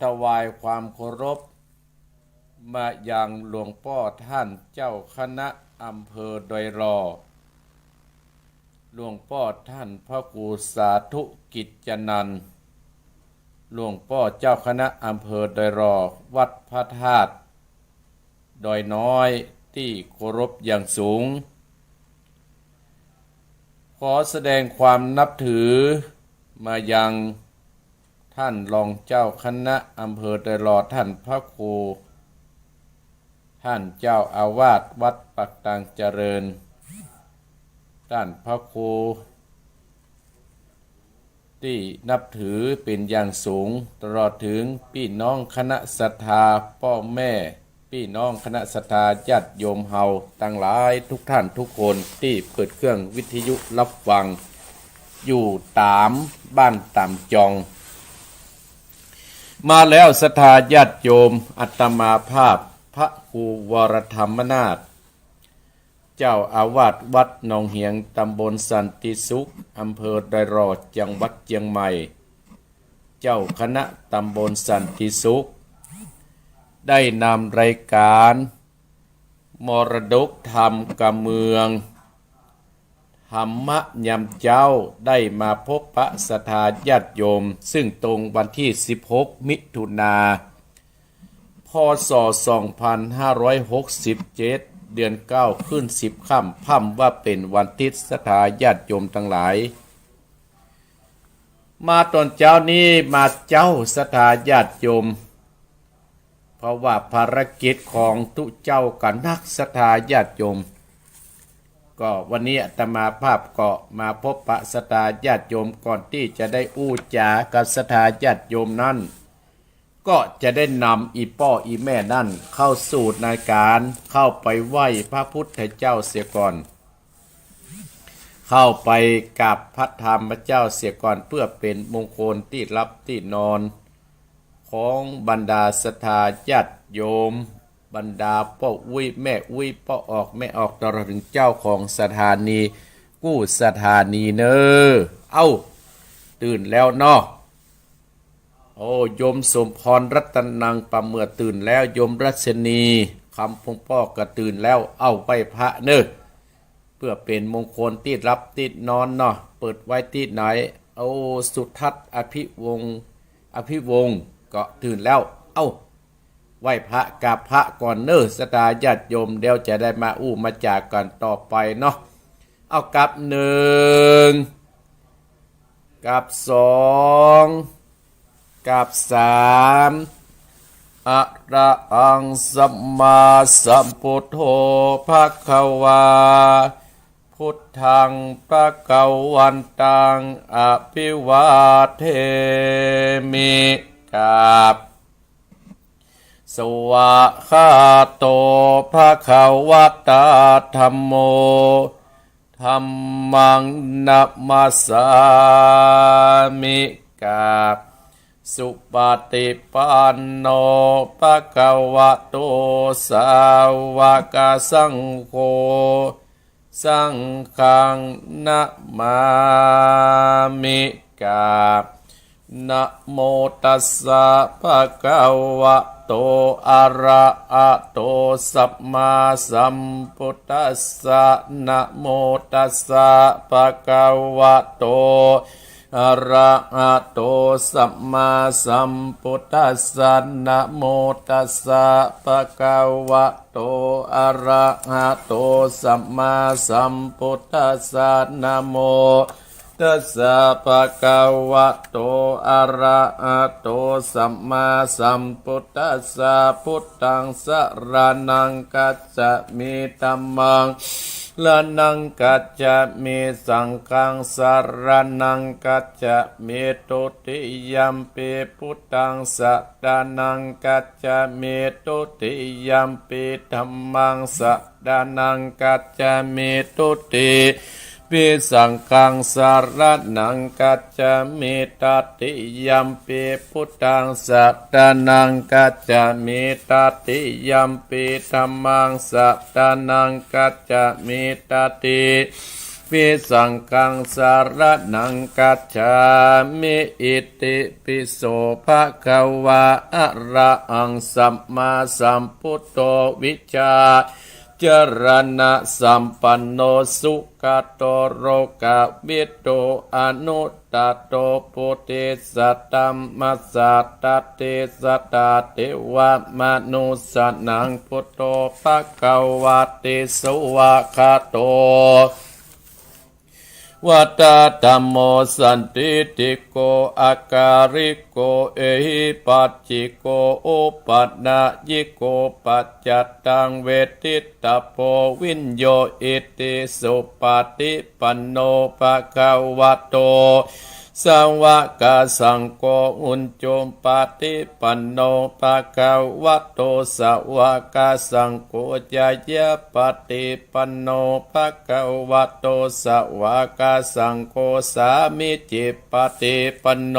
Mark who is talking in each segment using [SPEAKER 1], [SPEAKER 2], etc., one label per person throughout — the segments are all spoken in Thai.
[SPEAKER 1] ถวายความเคารพมายังหลวงพ่อท่านเจ้าคณะอำเภอดอยรอหลวงพ่อท่านพระครูสาธุกิจจนันท์หลวงพ่อเจ้าคณะอำเภอดอยรอวัดพระธาตุดอยน้อยที่เคารพอย่างสูงขอแสดงความนับถือมายังท่านรองเจ้าคณะอำเภอดอยรอท่านพระครูท่านเจ้าอาวาสวัดปักตังเจริญท่านพระครูที่นับถือเป็นอย่างสูงตลอดถึงพี่น้องคณะศรัทธาพ่อแม่พี่น้องคณะศรัทธาญาติโยมเฮาทั้งหลายทุกท่านทุกคนที่เปิดเครื่องวิทยุรับฟังอยู่ตามบ้านตามจองมาแล้วศรัทธาญาติโยมอัตมาภาพพระครูวรธรรมนาถเจ้าอาวาสวัดหนองเหียงตำบลสันติสุขอำเภอดอยรอจังหวัดเชียงใหม่เจ้าคณะตำบลสันติสุขได้นำรายการมรดกธรรมกำเมืองธรรมยำเจ้าได้มาพบพระศรัทธาญาติโยมซึ่งตรงวันที่16มิถุนาพศ2567เดือน9ขึ้น10ค่ำค่ำว่าเป็นวันทิศศรัทธาญาติโยมทั้งหลายมาตอนเจ้านี้มาเจ้าศรัทธาญาติโยมเพราะว่าภารกิจของทุเจ้ากับนักศรัทธาญาติโยมก็วันนี้อาตมาภาพก็มาพบพระศรัทธาญาติโยมก่อนที่จะได้อู้จากับศรัทธาญาติโยมนั้นก็จะได้นำอีพ่ออีแม่นั่นเข้าสู่ในการเข้าไปไหว้พระพุทธเจ้าเสียก่อนเข้าไปกราบพระธรรมเจ้าเสียก่อนเพื่อเป็นมงคลที่รับที่นอนของบรรดาศรัทธาญาติโยมบรรดาพ่ออุ้ยแม่อุ้ยพ่อออกแม่ออกตลอดถึงเจ้าของสถานีกู้สถานีเนอเอ้าตื่นแล้วเนาะโอ้โยมสมพรรัตนังประเมื่อตื่นแล้วโยมรัชนีคำพงพ่อก็ตื่นแล้วเอาไปพระเนอเพื่อเป็นมงคลที่รับที่นอนเนาะเปิดไว้ที่ไหนเอาสุทัศน์อภิวงศ์ก็ตื่นแล้วเอ้าไหว้พระกับพระก่อนเนอศรัทธาญาติโยมเดี๋ยวจะได้มาอู้มาจากกันต่อไปเนาะเอากับ1กับ2กับ3อะระหังสัมมาสัมพุทโธภควาพุทธังภควันตังอภิวาเทมิกับสวะคาโตภควตาธัมโมธัมมังนัมมัสสามิกับสุปฏิปันโนภควโตสาวกสังโฆสังฆังนะมามิกับนะโมตัสสะภะคะวะโตอะระหะโตสัมมาสัมพุทธัสสะนะโมตัสสะภะคะวะโตอะระหะโตสัมมาสัมพุทธัสสะนะโมตัสสะภะคะวะโตอะระหะโตสัมมาสัมพุทธัสสะนะโมตัสสะภะคะวะโตอะระหะโตสัมมาสัมพุทธัสสะพุทธังสรณังคัจฉามิธัมมังสรณังคัจฉามิสังฆังสรณังคัจฉามิตุติยัมปิพุทธังสรณังคัจฉามิตุติยัมปิธัมมังสรณังคัจฉามิตุติปิสังฆังสรณังคัจฉามิตติยัมปิพุทธังสรณังคัจฉามิตติยัมปิธัมมังสรณังคัจฉามิตติ ป ปิสังฆังสารนังกัจฉามิอิติปิโสภะคะวะอะระหังสัมมาสัมพุทโธวิชชาจรณะสัมปันโนสุขโตโรกวิโตอนุตตโตปุติสัตตัมมัสสะตติสัตตาเทวมนุสนังพุทโธภะคะวะติสวะคะโตวัตตธัมโมสันติติโกอาการิโกเอหิปัจจิโกอุปัฏฐายิโกปัจจัตตังเวทิตาโพวินโยอิติสุปฏิปันโนภะคะวะโตสาวกสังโฆอุญโจมปฏิปันโนภะคะวะโตสาวกสังโฆจายะปฏิปันโนภะคะวะโตสาวกสังโฆสามิจิปฏิปันโน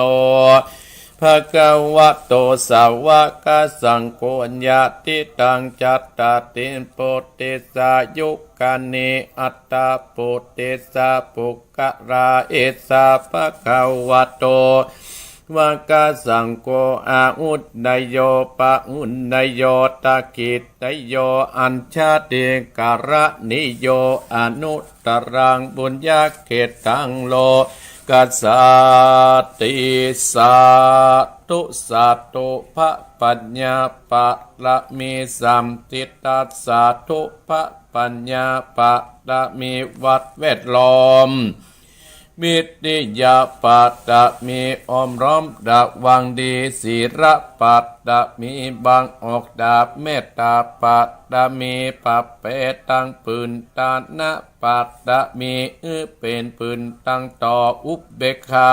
[SPEAKER 1] ภะคะวะโตสาวกสังโฆญาติตังจัตตาติโปติสายุกานิอัตตาปุติสาปุกกะราเอสาภะคะวะโตวากาสังโฆอาอุดนายโยปะอุนนายโยตะกิตนายโยอัญชาติการะนิโยอนุตตรังบุญญาเขตังโลกัสสติสาตุสัตตุภะปัญญาปะละมีสัมติตัสสาตุภะปัญญาปะละมีวัดแวดล้อมมิตริยาปัตตะมีอ้อมร้อมดักวังดีศีระปัตตะมีบางออกดาบเมตตาปัตตะมีปัปเปตังปืนตานะปัตตะมีเป็นปืนตั้งต่ออุบเบกขา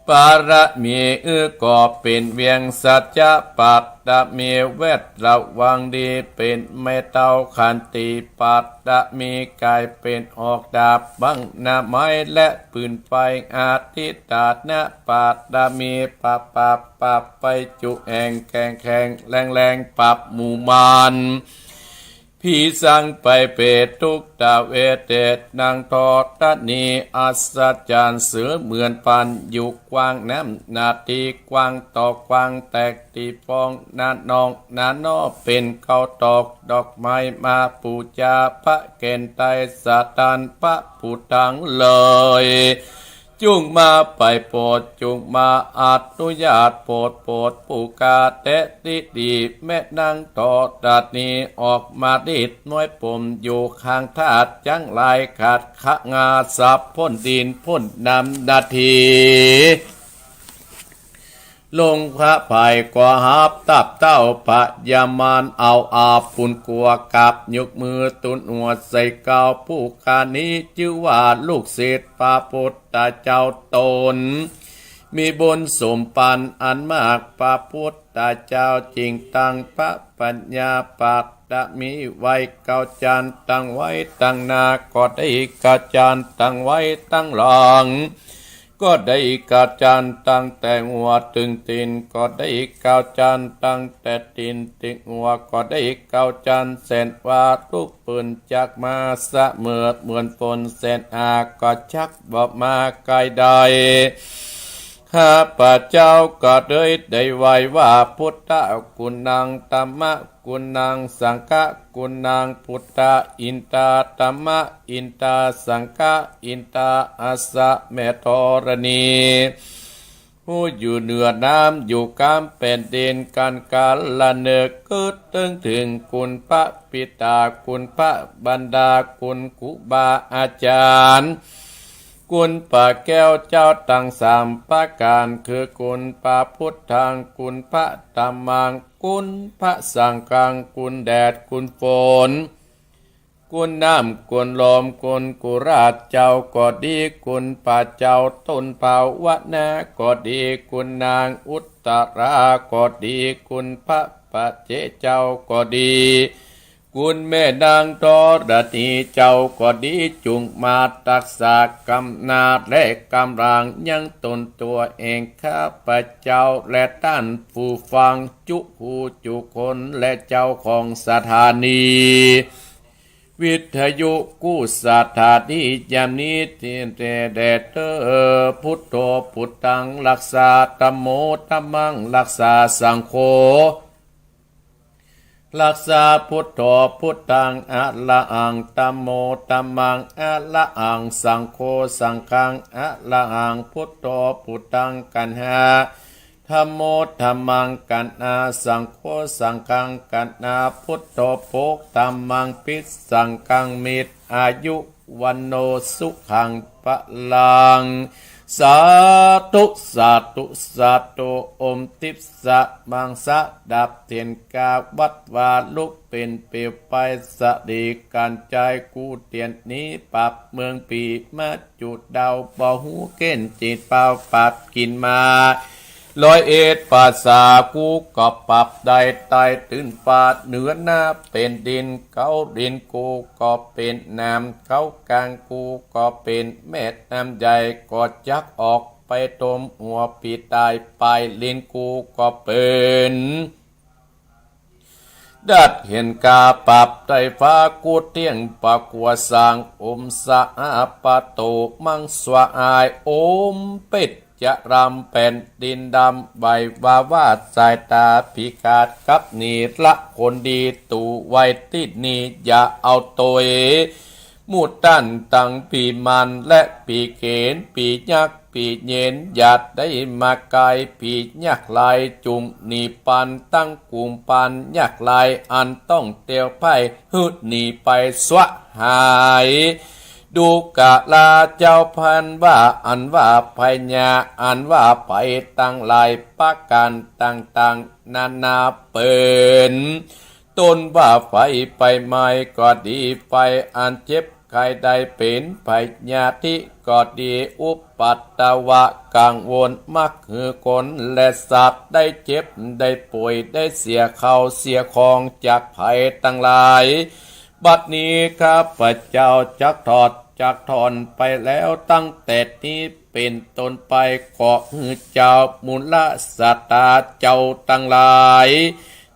[SPEAKER 1] ปาระมีก็เป็นเวียงสัจจะปัตตะมีเวทระวังดีเป็นไม่เต้าขันติปัตตะมีกายเป็นออกดาบบังนาไม้และปืนไฟอาทิตานะปัตตะมีปับไปจุแองแข่งแรงปับหมู่มานผีสังไปเปตุกตาเวเตนางทอตนีอัศจรรย์เสือเหมือนปันอยู่กว้างน้ำนาทีกว้างต่อกว้างแตกตีฟองนานองนานอเป็นเขาตอกดอกไม้มาปูจาพระเกณฑ์ไตสาตันพระผู้ทังเลยจุงมาไปโปรดจุงมาอนุญาตโปรดปูกาเตติดีแม่นางต่อดัดนี้ออกมาดิดน้อยปมอยู่ข้างธาตุจังลายขาดขะงาสับพ่นดินพ่นน้ำนาทีลงพระภัยกว่าหับตับเต้าพระยามานเอาอาปุ่นกลัวกับยกมือตุนหัวใส่เกาผู้คานี้ชื่อว่าลูกศิษย์พระพุทธเจ้าตนมีบุญสมปันอันมากพระพุทธเจ้าจริงตั้งพระปัญญาปัตตะมีไว้เก้าจานตั้งไว้ตั้งนาก็ได้เก้าจานตั้งไว้ตั้งหลังก็ได้กาจานตั้งแต่หัวถึงตีนก็ได้กาจานตั้งแต่ตีนถึงหัวก็ได้กาจานเส้นว่าทุกปืนจากมาสะเหมือนฝนเส้นอาก็ชักบอกมาไกลใดข้าพระเจ้าก็ได้ไว้ว่าพุทธคุณนางธัมมะคุณนางสังฆคุณนางพุทธอินตาธัมมะอินตาสังฆอินตาอาสะเมธรณีผู้อยู่เหนือน้ำอยู่กลางแผ่นดินการกาลเนกเกิดถึงคุณพระปิตาคุณพระบรรดาคุณครูบาอาจารย์คุณพระแก้วเจ้าตั้งสามประการคือคุณพระพุทธังคุณพระธัมมังคุณพระสังฆังคุณแดดคุณฝนคุณน้ำคุณลมคุณกุราชเจ้าก็ดีคุณพระเจ้าต้นภาวนาก็ดีคุณนางอุตตราก็ดีคุณพระปัจเจเจ้าก็ดีคุณแม่นางทรณีเจ้าก็ดีจุงมาตักษากำนาดและกำลังยังตนตัวเองข้าพเจ้าและท่านผู้ฟังจุหูจุคนและเจ้าของสถานี วิทยุกู้สถานียามนี้เตียนแต่แดดพุทโธพุทธังรักษาธัมโมธัมมังรักษาสังโฆรักษาพุทโธพุทธังอะละหังธัมโมธัมมังอะละหังสังโฆสังฆังอะละหังพุทโธพุทธังกันหาธัมโมธัมมังกันนาสังโฆสังฆังกันนาพุทโธโภคธัมมังปิสังฆังมิตรอายุวันโนสุขังปะลังสาธุสาธุสาธุอมทิพสะมังสะดับเทียนกาวัดวาลุกเป็นเปลวไปสะดีการใจกูเตียนนี้ปับเมืองปีมาจุดดาวบ่หูเก้นจิตเป่าปัดกินมา101ภาษากูก็ปรับได้ไตตื่นปาดเหนือหน้าเป็นดินเขาดินกูก็เป็นน้ำเขากลางกูก็เป็นเม็ดน้ำใหญ่ก็จักออกไปตมหัวปีตายไปลินกูก็เป็นดัดเห็นกาปรับไตฟ้ากูเตียงปะกัวสางอมสะอาปะโตมังสวะอายอมเป็ดจะรำเป็นดินดำใบวาวาดสายตาพิกาดกับนีละคนดีตู่ไว้ติดนี้อย่าเอาตัวมูตันตังปีมันและปีเขนปียักปีเย็นหยัดได้มาไกลปียักลายจุงนีปันตั้งกุมปันยักลายอันต้องเตียวไพ่ฮึดหนีไปสวะหายดูกะลาเจ้าพันว่าอันว่าพญาอันว่าไปตั้งหลายประการต่างๆนานาเปินต้นว่าไฟไปไม่ก็ดีไฟอันเจ็บใครได้เป็นพญาธิก็ดีอุปัตตวะกังวลมักคือคนและสัตว์ได้เจ็บได้ป่วยได้เสียเขาเสียของจากภัยตั้งหลายบัดนี้ข้าพเจ้าจักถอนไปแล้วตั้งแต่นี้เป็นต้นไปขอเจ้ามูลสัตตาเจ้าตั้งหลาย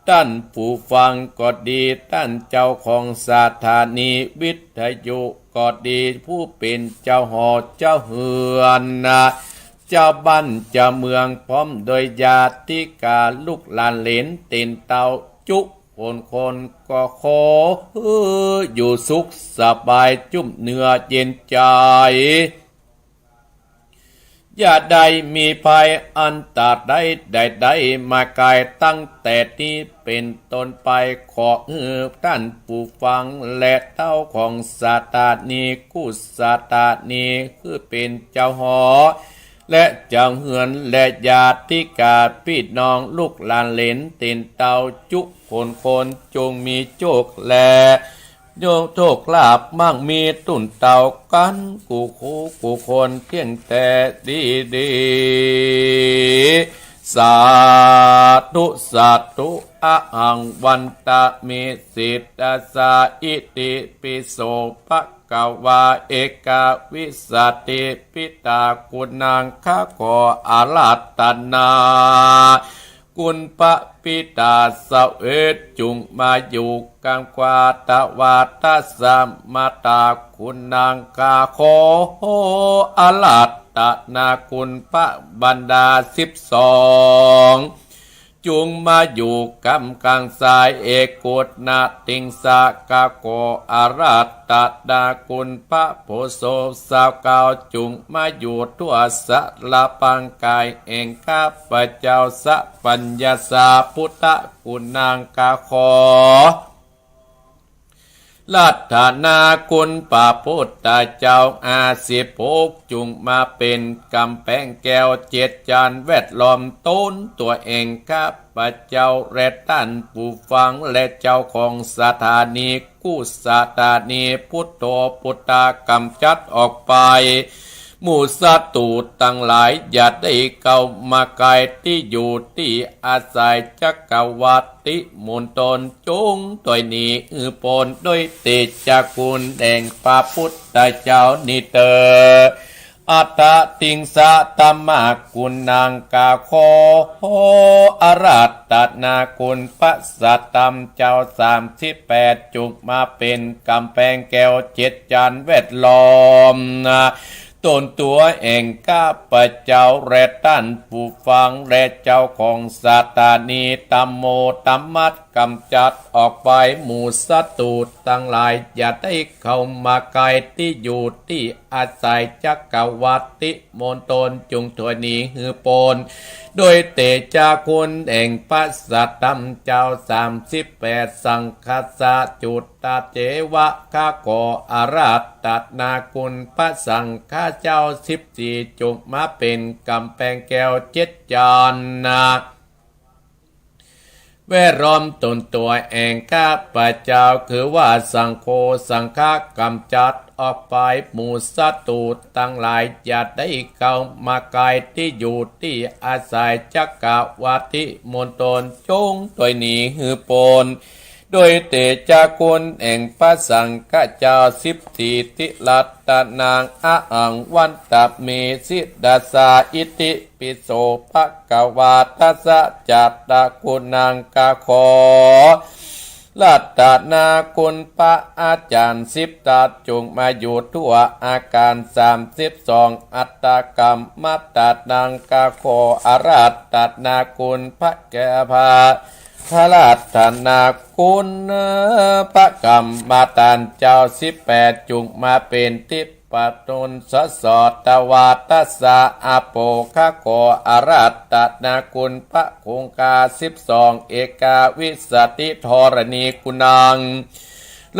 [SPEAKER 1] ท่านผู้ฟังก็ดีท่านเจ้าของสถานีวิทยุก็ดีผู้เป็นเจ้าหอเจ้าเฮือนเจ้าบ้านเจ้าเมืองพร้อมโดยญาติกาลูกหลานเหลนเต็นเตาจุคนก็ขออยู่สุขสบายจุ่มเนื้อเย็นใจอย่าได้มีภัยอันตรายใดมาไกลตั้งแต่นี้เป็นต้นไปขอท่านผู้ฟังและเต้าของสถานีกุสถานีคือเป็นเจ้าหอและเจ้าเฮือนและญาติกาพี่น้องลูกหลานเหลนเต็นเตาจุคนจงมีโชคและโยโชคลาภมั่งมีตุ่นเต่ากันกูคนเพียงแต่ดีสาธุอะหังวันตะเมสิตาสาอิติปิโสภะกวาเอกาวิสัตติปิตากุณังคะขออาราธนากุณปะปิตาสเวทจุงมาอยู่กังควาตวาตัสสะมาตาคุณนางกาโคอาลัตตนาคุณพระบรรดา12จุงมาอยู่กำกลางสายเอกุตนาติงสากาโกอารัตตนาคุณพระโพโสสาวกาวจุงมาอยู่ทั่วสะละปังกายเองข้าพเจ้าสัพพัญญาสาพุทธคุณนางกาขอลัทธานาคุณพระพุทธเจ้าอาศิภกจุงมาเป็นกำแพงแก้วเจ็ดจานแวดล้อมต้นตัวเองข้าพเจ้าและท่านผู้ฟังและเจ้าของสถานีกุสถานีพุทโธพุทธากำจัดออกไปหมู่สัตว์ตั้งหลายอย่าได้เข้ามาไกลที่อยู่ที่อาศัยจักรวรรดิมนตนจงตัวนี้ปนด้วยเตจักคุณแห่งพระพุทธเจ้านิเตออัตติงสะตมะกุณังกาโค อาราธนาคุณพระสัตตมเจ้า38จุกมาเป็นกำแพงแก้ว7จานแวดล้อมตนตัวเองข้าพเจ้าและท่านผู้ฟังและเจ้าของสถานีตัมโมตัมมัดกำจัดออกไปหมู่ศัตรูทั้งหลายอย่าได้เข้ามาใกล้ที่อยู่ที่อาศัยจักรวัติมณฑลจงถอยหนีหือโปนโดยเตจาคุณแห่งพระสัตตมเจ้า38สังคสะจุตตาเจวะข้าขออาราธนาคุณพระสังฆาเจ้า14จุกมาเป็นกำแพงแก้ว7จานแวดล้อมตนตัวเองข้าพเจ้าคือว่าสังโฆสังฆกำจัดออกไปหมู่ศัตรูทั้งหลายอย่าได้เข้ามาใกล้ที่อยู่ที่อาศัยจักรวัติมณฑลจงตัวนี้หือโปนโดยเตจาคุณแห่งพระสังฆเจ้า14ทิลัตตนางอังวันตเมสิดาสาอิติปิโสภะกวาทัสสะจัตตคุณังกาขอลัตตนาคุณพระอาจารย์10ตัดจงมาอยู่ทั่วอาการ32อัตตกรรมมัตตนังกาขออาราธนาคุณพระแก่พาพระราธนาคุณพระกรรมมาตันเจ้า18จุงมาเป็นทิปตุนสสตวาตัสสะอาโปคะโกอาราธนาคุณพระคงคา12เอกาวิสติธรณีกุนัง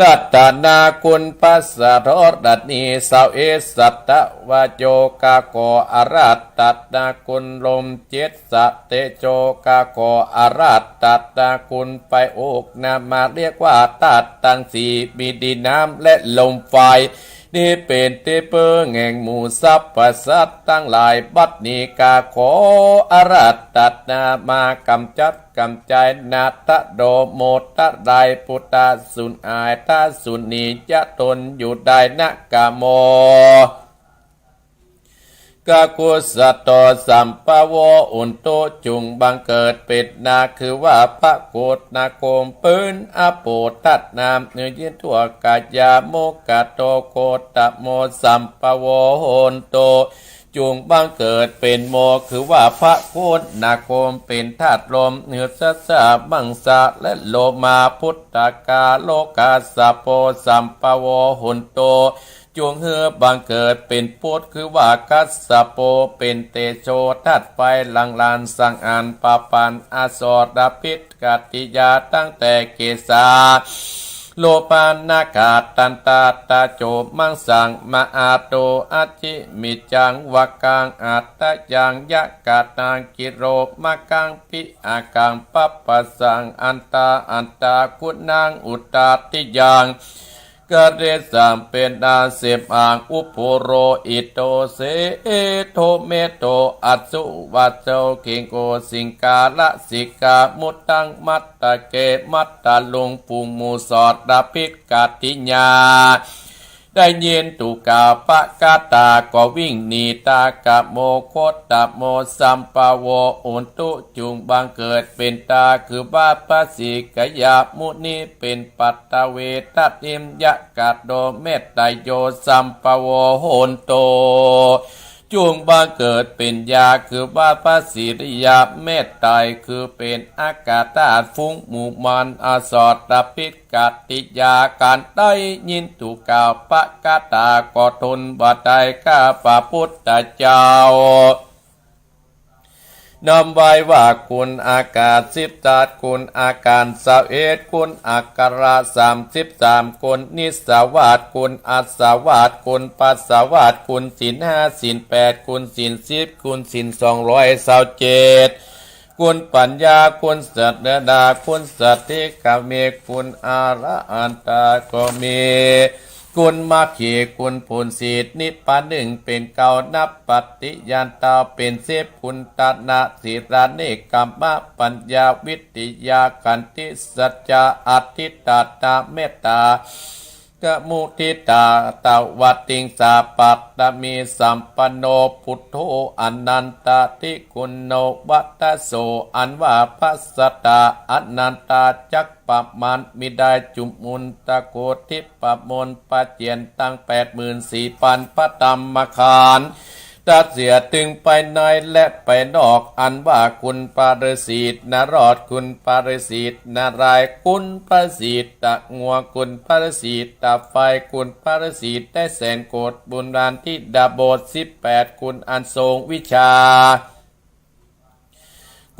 [SPEAKER 1] รัตนาคุณปัสสะทอดัตนีสาวเอสัตตะวาโจกาโกอาราธนาคุณลมเจตสะเตโจกาโกอาราธนาคุณไปโอกนามาเรียกว่าธาตุทั้งสี่มีดินน้ำและลมไฟนี่เป็นเตเปอร์แห่งหมู่ทรัพย์ประสัตทั้งหลายบัดนี้กาขออาราธนามากำจัดกำจายนาตะโดโมตะไดปุตตะสุนอายตาสุนีจะตนอยู่ได้นะกาโมกากุสัตโตสัมปโวอุนโตจุงบังเกิดเป็ดนาคือว่าพระโกฏนาโกมปืนอโปตัดนามเนื้อยินทั่วกายาโมกะโตโกตโมสัมปโวโหนโตจุงบังเกิดเป็นโมคือว่าพระโกฏนาโกมเป็นธาตุลมเนื้อสัสสะบังสะและโลมาพุทธกาโลกาสโปสัมปโวโหนโตจวงเฮือบังเกิดเป็นพุทธคือว่ากัสสโปเป็นเตโชทัดไฟลังลานสังอานปาปันอาสอดาพิษกัตติยาตั้งแต่เกษาโลปานากาตันตาตาโจมังสังมาอาโตอาจิมิจังวกังอัตตะยังยะกาตังกิโรมากังปิอากังปัปปะสังอันตาคุณังอุตตาติยังกเรสามเป็นดาเสพอ่างอุปโภโรอิโตเสโทเมโตอัจสุวัจโจกิงโกสิงกาละสิกามุตตังมัตตะเกมัตตะลุงปุงมูสอดดาพิกกาติญาได้ยินตุกาปะกาตาก็วิ่งหนีตากะโมโคตะโมสัมปโวอุนตุจุงบังเกิดเป็นตาคือบาปสิกยามุนีเป็นปัตตเวทัติมยะกาโดเมตไตโยสัมปโวโหนโตจุงบังเกิดเป็นยาคือบาปสิริยาเมตไตคือเป็นอากาศธาตุฟุ้งหมู่มันอาสอดตพิษกัตติยาการได้ยินตุกาปะกาตาก็ทนบัดใดข้าพระพุทธเจ้านำไว้ว่าคุณอากาศ18คุณอาการ21คุณอักขระ33คุณนิสสาวาสคุณอัสสาวาสคุณปัสสาวาสคุณศีล5ศีล8คุณศีล10คุณศีล227คุณปัญญาคุณสัตเดดาคุณสัตติกาเมคุณอาระอันตาก็มีคุณมาขีคุณผลศีลนิพพานหนึ่งเป็นเก่านับปฏิญาณตาเป็นเสพคุณตนะศีรานิกรรมปัญญาวิทยากันติสัจจะอธิตตาเมตตา กะมุทิตาตวัตติงสาปัตตมีสัมปันโนพุทโธอนันตติคุณโนวัตโสอันว่าปัสสตาอนันตาจักปะมันมิได้จุมุนตะโกทิปะมนปะเจียนตั้ง84,000พระธรรมคารตัดเสียตึงไปในและไปนอกอันว่าคุณปาริสีนรอดคุณปาริสีนารายคุณปาริสีตะงัวคุณปาริสีตะไฟคุณปาริสีได้แสนโกดบุญรานที่ดาบท18คุณอันทรงวิชา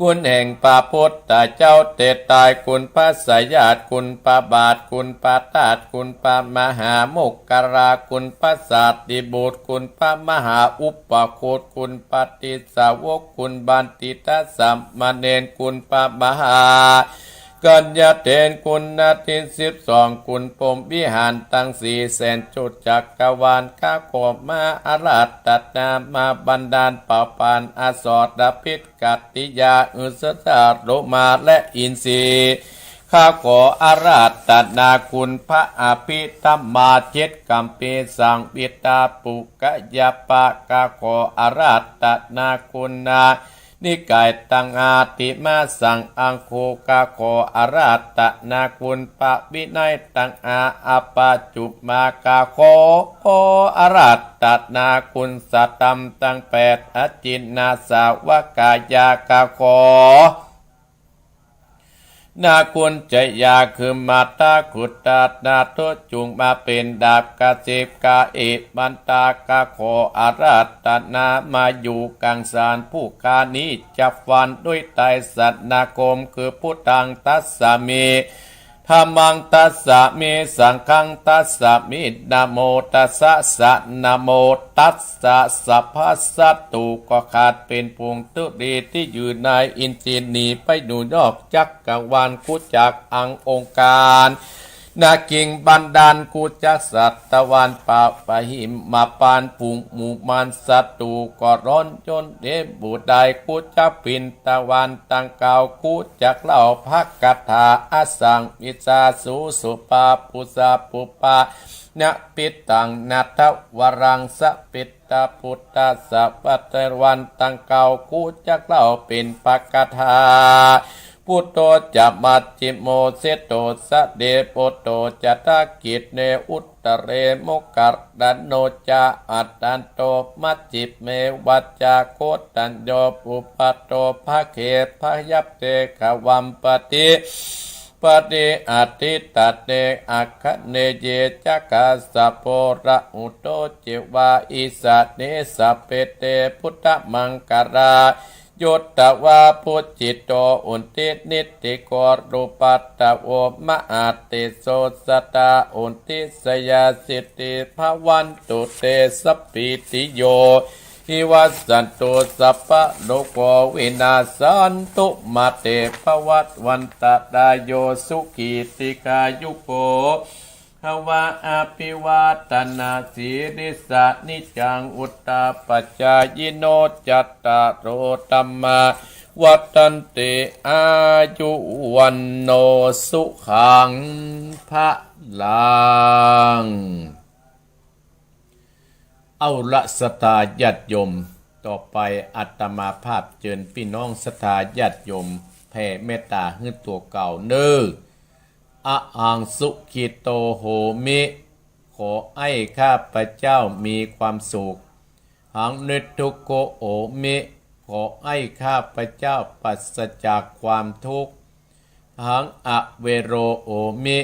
[SPEAKER 1] คุณแห่งป่าพุทธเจ้าเตตายคุณพระสยาตคุณปาบาทคุณปาตาดคุณปามหาโมกกราคุณพระสัตติบุตรคุณพระมหาอุปโคตคุณปฏิสาวกคุณบันติตสัมมาเนนคุณปามหากัญญาเทนคุณนาทิ12คุณปมวิหารตั้ง400,000จุดจักกวาลข้าขอบมาอาราตตัดนามาบันดาลเป่าปานอาสอดพิษกัตติยาอุสสาโรมาและอินทรีข้าขออาราตตัดนาคุณพระอภิธรรมาเจ็ดกัมปีสังปิตาปุกะยาปะกาขออาราตตัดนาคุณนานิกายตังอาติมาสังอังโคกาโคอาราตะนาคุณปะวินัยตังอาอปาจุมากาโคโออาราตะนาคุณสัตตัมตัง8อจินนาสาวกายากาโคนาคุณจยาคือมาตาขุตตานาโตจุงมาเป็นดาบกาสิบกาเอบันตากาโคอาราตนามาอยู่กลางสารผู้กานี้จะฟันด้วยไตสัตนาคมคือพุทธังตัสสะเมธรรมังตัสสะเมสังฆังตัสสะมินะโมตัสสะสะนะโมตัสสะสัพพสัตตุก็ขาดเป็นพวงตุรีที่อยู่ในอินทรีย์นี้ไปดูนอกจักกวาลกุจักอังองค์การนากิงบันดาลกุจักสัตตะวันปะปะหิมมาปานปุงหมู่มานสัตตุก็ร้อนจนเดบุไดกุจักปินตะวันตังเก่ากุจักเล่าภักกถาอสังวิสาสุสุปาปุสาปุปานะปิตังนัทวรังสปิตตาพุทธสัพพเทวันตังเก่ากุจักเล่าเป็นภักกถาพุทโธจะมัจจิโมเสโตสะเดโปโตจะตากิจเนอุตตะเรโมกัรดันโนจาอัตตันโตมัจจิเมวัจจาโคตันโยปุปัตโตภะเขภะยัพเตขวัมปติปฏิอาทิตัดเนอัคคะเนเยจักขาสะโพระอุโตจิวาอิสัเนสะเปเตพุทธมังการาโยตตวาพุจิตโตอุนตินิติโกรูปัตตโอมะอาติโสสตาอุนติสยาสิติภวันตุเตสัพพิติโยหิวัสสันตุสัพพะโลกวินาสันตุมาเตภวัตวันตดาโยสุขีติกายุโกภวะอภิวาตนาสีริสะนิจังอุตตาปัจจายโนจัตตารโอธัมมาวัฏันติอายุวันโนสุขังพระลังเอาละศรัทธาญาติโยมต่อไปอาตมาภาพเชิญพี่น้องศรัทธาญาติโยมแผ่เมตตาให้ตัวเก่าเน้ออะหังสุขิโตโหมิขอให้ข้าพเจ้ามีความสุขหังนิทุกโกโอมิขอให้ข้าพเจ้าปราศจากความทุกข์หังอเวโรโอมิ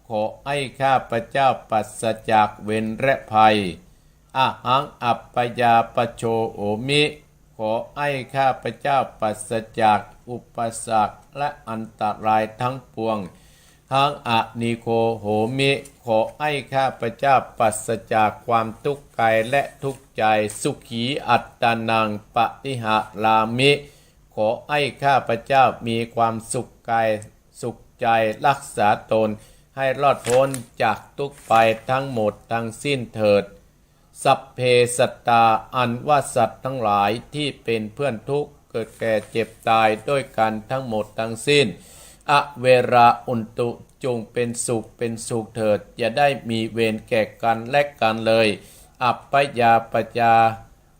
[SPEAKER 1] ขอให้ข้าพเจ้าปราศจากเวรและภัยอะหังอัปปยาปโชโอมิขอให้ข้าพเจ้าปราศจากอุปสรรคและอันตรายทั้งปวงหังอะนิโคโหมิขอให้ข้าพเจ้าปราศจากความทุกข์กายและทุกข์ใจสุขีอัตตานังปฏิหารามิขอให้ข้าพเจ้ามีความสุขกายสุขใจรักษาตนให้รอดพ้นจากทุกข์ไปทั้งหมดทั้งสิ้นเถิดสัพเพสัตตาอันว่าสัตว์ทั้งหลายที่เป็นเพื่อนทุกข์เกิดแก่เจ็บตายด้วยกันทั้งหมดทั้งสิ้น อเวราอุนตุจงเป็นสุขเถิดอย่าได้มีเวรแก่กันและกันเลยอัปปยาปจา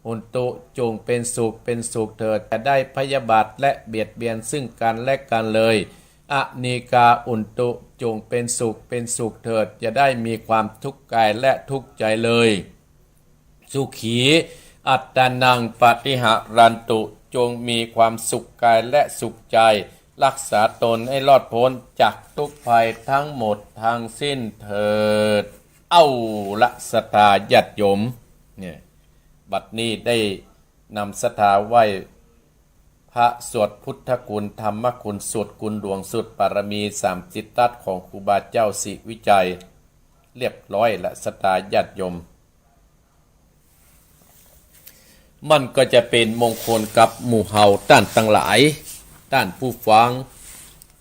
[SPEAKER 1] อุนตุจงเป็นสุขเถิดอย่าได้พยาบาทและเบียดเบียนซึ่งกันและกันเลยอนีกาอุนตุจงเป็นสุขเถิดอย่าได้มีความทุกข์กายและทุกข์ใจเลยสุขีอัตตานังปฏิหารันตุจงมีความสุขกายและสุขใจรักษาตนให้รอดพ้นจากทุกภัยทั้งหมดทางสิ้นเถิดเอาละศรัทธาญาติโยมเนี่ยบัดนี้ได้นำศรัทธาไหว้พระสวดพุทธคุณธรรมคุณสวดคุณหลวงสุดปารมี30 ทัศของครูบาเจ้าศิวิจัยเรียบร้อยละศรัทธาญาติโยมมันก็จะเป็นมงคลกับหมู่เฮาท่านทั้งหลายท่านผู้ฟัง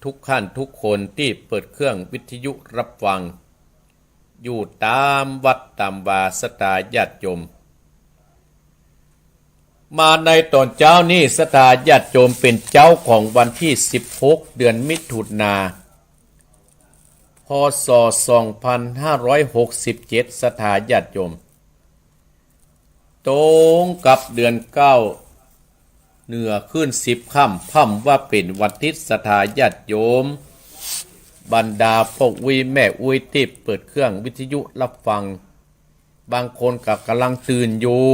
[SPEAKER 1] ทุกท่านทุกคนที่เปิดเครื่องวิทยุรับฟังอยู่ตามวัดตามวาศรัทธาญาติโยมมาในตอนเจ้านี้ศรัทธาญาติโยมเป็นเจ้าของวันที่16 เดือนมิถุนาพ.ศ. 2567ศรัทธาญาติโยมตรงกับเดือน9เหนือขึ้น10 ค่ำพ่ำว่าเป็นวันทิศศรัทธาญาติโยมบรรดาพวกอุยแม่อุยติบเปิดเครื่องวิทยุรับฟังบางคนกับกำลังตื่นอยู่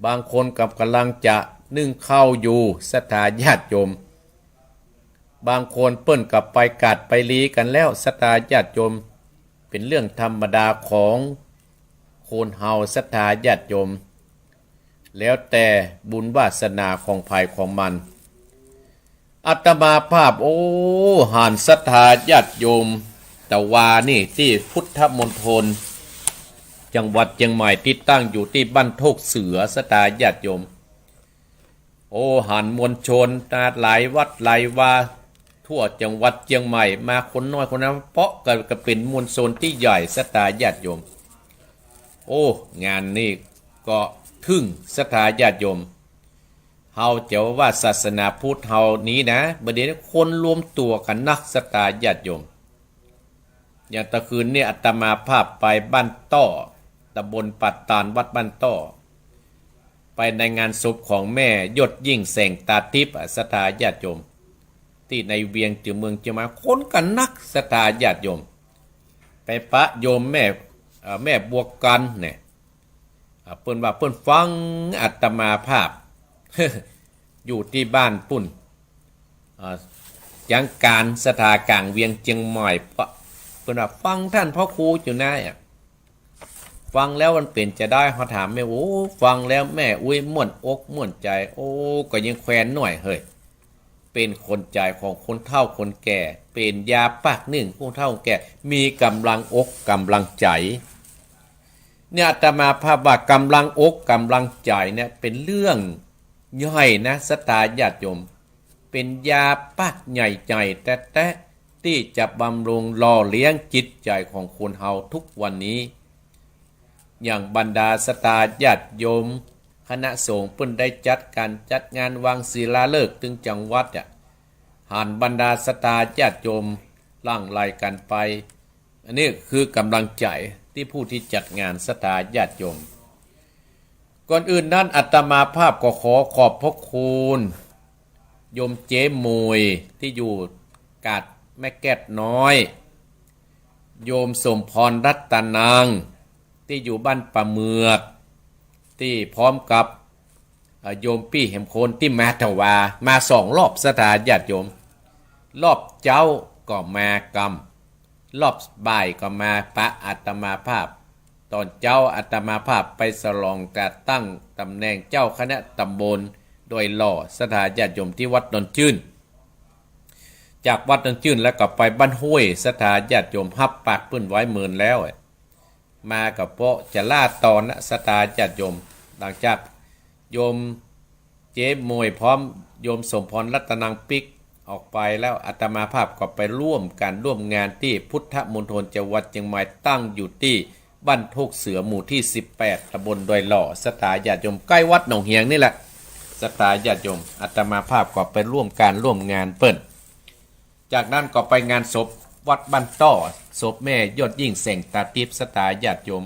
[SPEAKER 1] บางคนกับกำลังจะนึ่งข้าวอยู่ศรัทธาญาติโยมบางคนเปิ้นกับไปกาดไปลีกันแล้วศรัทธาญาติโยมเป็นเรื่องธรรมดาของคนเฮาศรัทธาญาติโยมแล้วแต่บุญวาสนาของภัยของมันอาตมาภาพหานศรัทธาญาติโยมตะวานี่ที่พุทธมณฑลจังหวัดเชียงใหม่ที่ตั้งอยู่ที่บ้านโทกเสือศรัทธาญาติโยมหานมวลชนหลายวัดหลายวาทั่วจังหวัดเชียงใหม่มาคนน้อยคนนั้นเพราะก็เป็นมวลชนที่ใหญ่ศรัทธาญาติโยมงานนี้ก็ทึ่งศรัทธาญาติโยมเฮาจะว่าศาสนาพุทธเฮานี้นะบัดนี้คนรวมตัวกันนักศรัทธาญาติโยมอย่างตะคืนนี้อาตมาภาพไปบ้านต้อตำบลปัตตานวัดบ้านต้อไปในงานศพของแม่ยศยิ่งแสงตาทิพย์ศรัทธาญาติโยมที่ในเวียงจือเมืองเชียงใหม่คนกันนักศรัทธาญาติโยมไปปะโยมแม่บวกกันเนี่ยเปิ้นว่าเปิ้นฟังอาตมาภาพ อยู่ที่บ้านปุ่นยังการสถากลางเวียงเชียงใหม่เปิ้นว่าฟังท่านพ่อครูอยู่นะฟังแล้วมันเป็นจะได้เขาถามแม่ฟังแล้วแม่อุ้ยม่วนอกม่วนใจก็ยังแควนหน่อยเฮ้ยเป็นคนใจของคนเฒ่าคนแก่เป็นยาปากหนึ่งผู้เฒ่าแก่มีกำลังอกกำลังใจเนี่ยอาตมาภาพว่ากำลังอกกำลังใจเนี่ยเป็นเรื่องใหญ่นะศรัทธาญาติโยมเป็นยาปักใหญ่ๆแต่ที่จะบำรุงหล่อเลี้ยงจิตใจของคนเฮาทุกวันนี้อย่างบรรดาศรัทธาญาติโยมคณะสงฆ์เพิ่นได้จัดงานวางศิลาฤกษ์ถึงจังหวัดหานบรรดาศรัทธาญาติโยมล่างไล่กันไปอันนี้คือกำลังใจที่ผู้ที่จัดงานศรัทธาญาติโยมก่อนอื่นนั้นอาตมาภาพก็ขอขอบพระคุณโยมเจ๊มวยที่อยู่กาดแม่แก้ดน้อยโยมสมพรรัตนางที่อยู่บ้านป่าเมือกที่พร้อมกับโยมปี้เห็มโคนที่มาถวามา2 รอบศรัทธาญาติโยมรอบเจ้าก็มากรรมรอบบ่ายก็มาพระอาตมาภาพตอนเจ้าอาตมาภาพไปสลองการตั้งตำแหน่งเจ้าคณะตำบลโดยหล่อศรัทธาญาติโยมที่วัดดอนจื้นจากวัดดอนจื้นแล้วก็ไปบ้านห้วยศรัทธาญาติโยมฮับปากปื้นไว้หมื่นแล้วมากับเพาะจะล่าตอนศรัทธาญาติโยมหลังจากโยมเจ๊มวยพร้อมโยมสมพรรัตนังปิกออกไปแล้วอาตมาภาพก็ไปร่วมงานที่พุทธมณฑลจังหวัดเชียงใหม่ตั้งอยู่ที่บ้านโทกเสือหมู่ที่18ตำบลดอยหล่อศรัทธาญาติโยมใกล้วัดหนองเฮียงนี่แหละศรัทธาญาติโยมอาตมาภาพก็ไปร่วมงานเปิ้น จากนั้นก็ไปงานศพวัดบ้านต้อศพแม่ยอดยิ่งเส่งตาทิพย์สตาญาติโยม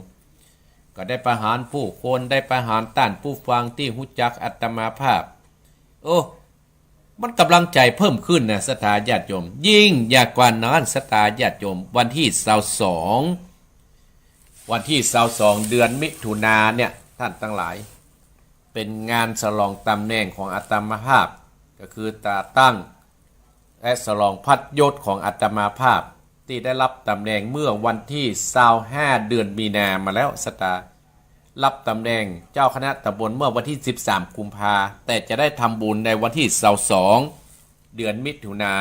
[SPEAKER 1] ก็ได้ประหารผู้คนได้ประหารต้านผู้ฟังที่หุจักอัตมาภาพโอ้มันกำลังใจเพิ่มขึ้นนะสตาญาติโยมยิ่งอยากกว่านั้นสตาญาติโยมวันที่22วันที่22เดือนมิถุนาเนี่ยท่านทั้งหลายเป็นงานฉลองตำแหน่งของอัตมาภาพก็คือตาตั้งและฉลองพัดยศของอัตมาภาพที่ได้รับตำแหน่งเมื่อวันที่25เดือนมีนามาแล้วสตารับตำแหน่งเจ้าคณะตำบลเมื่อวันที่13กุมภาแต่จะได้ทำบุญในวันที่22เดือนมิถุนา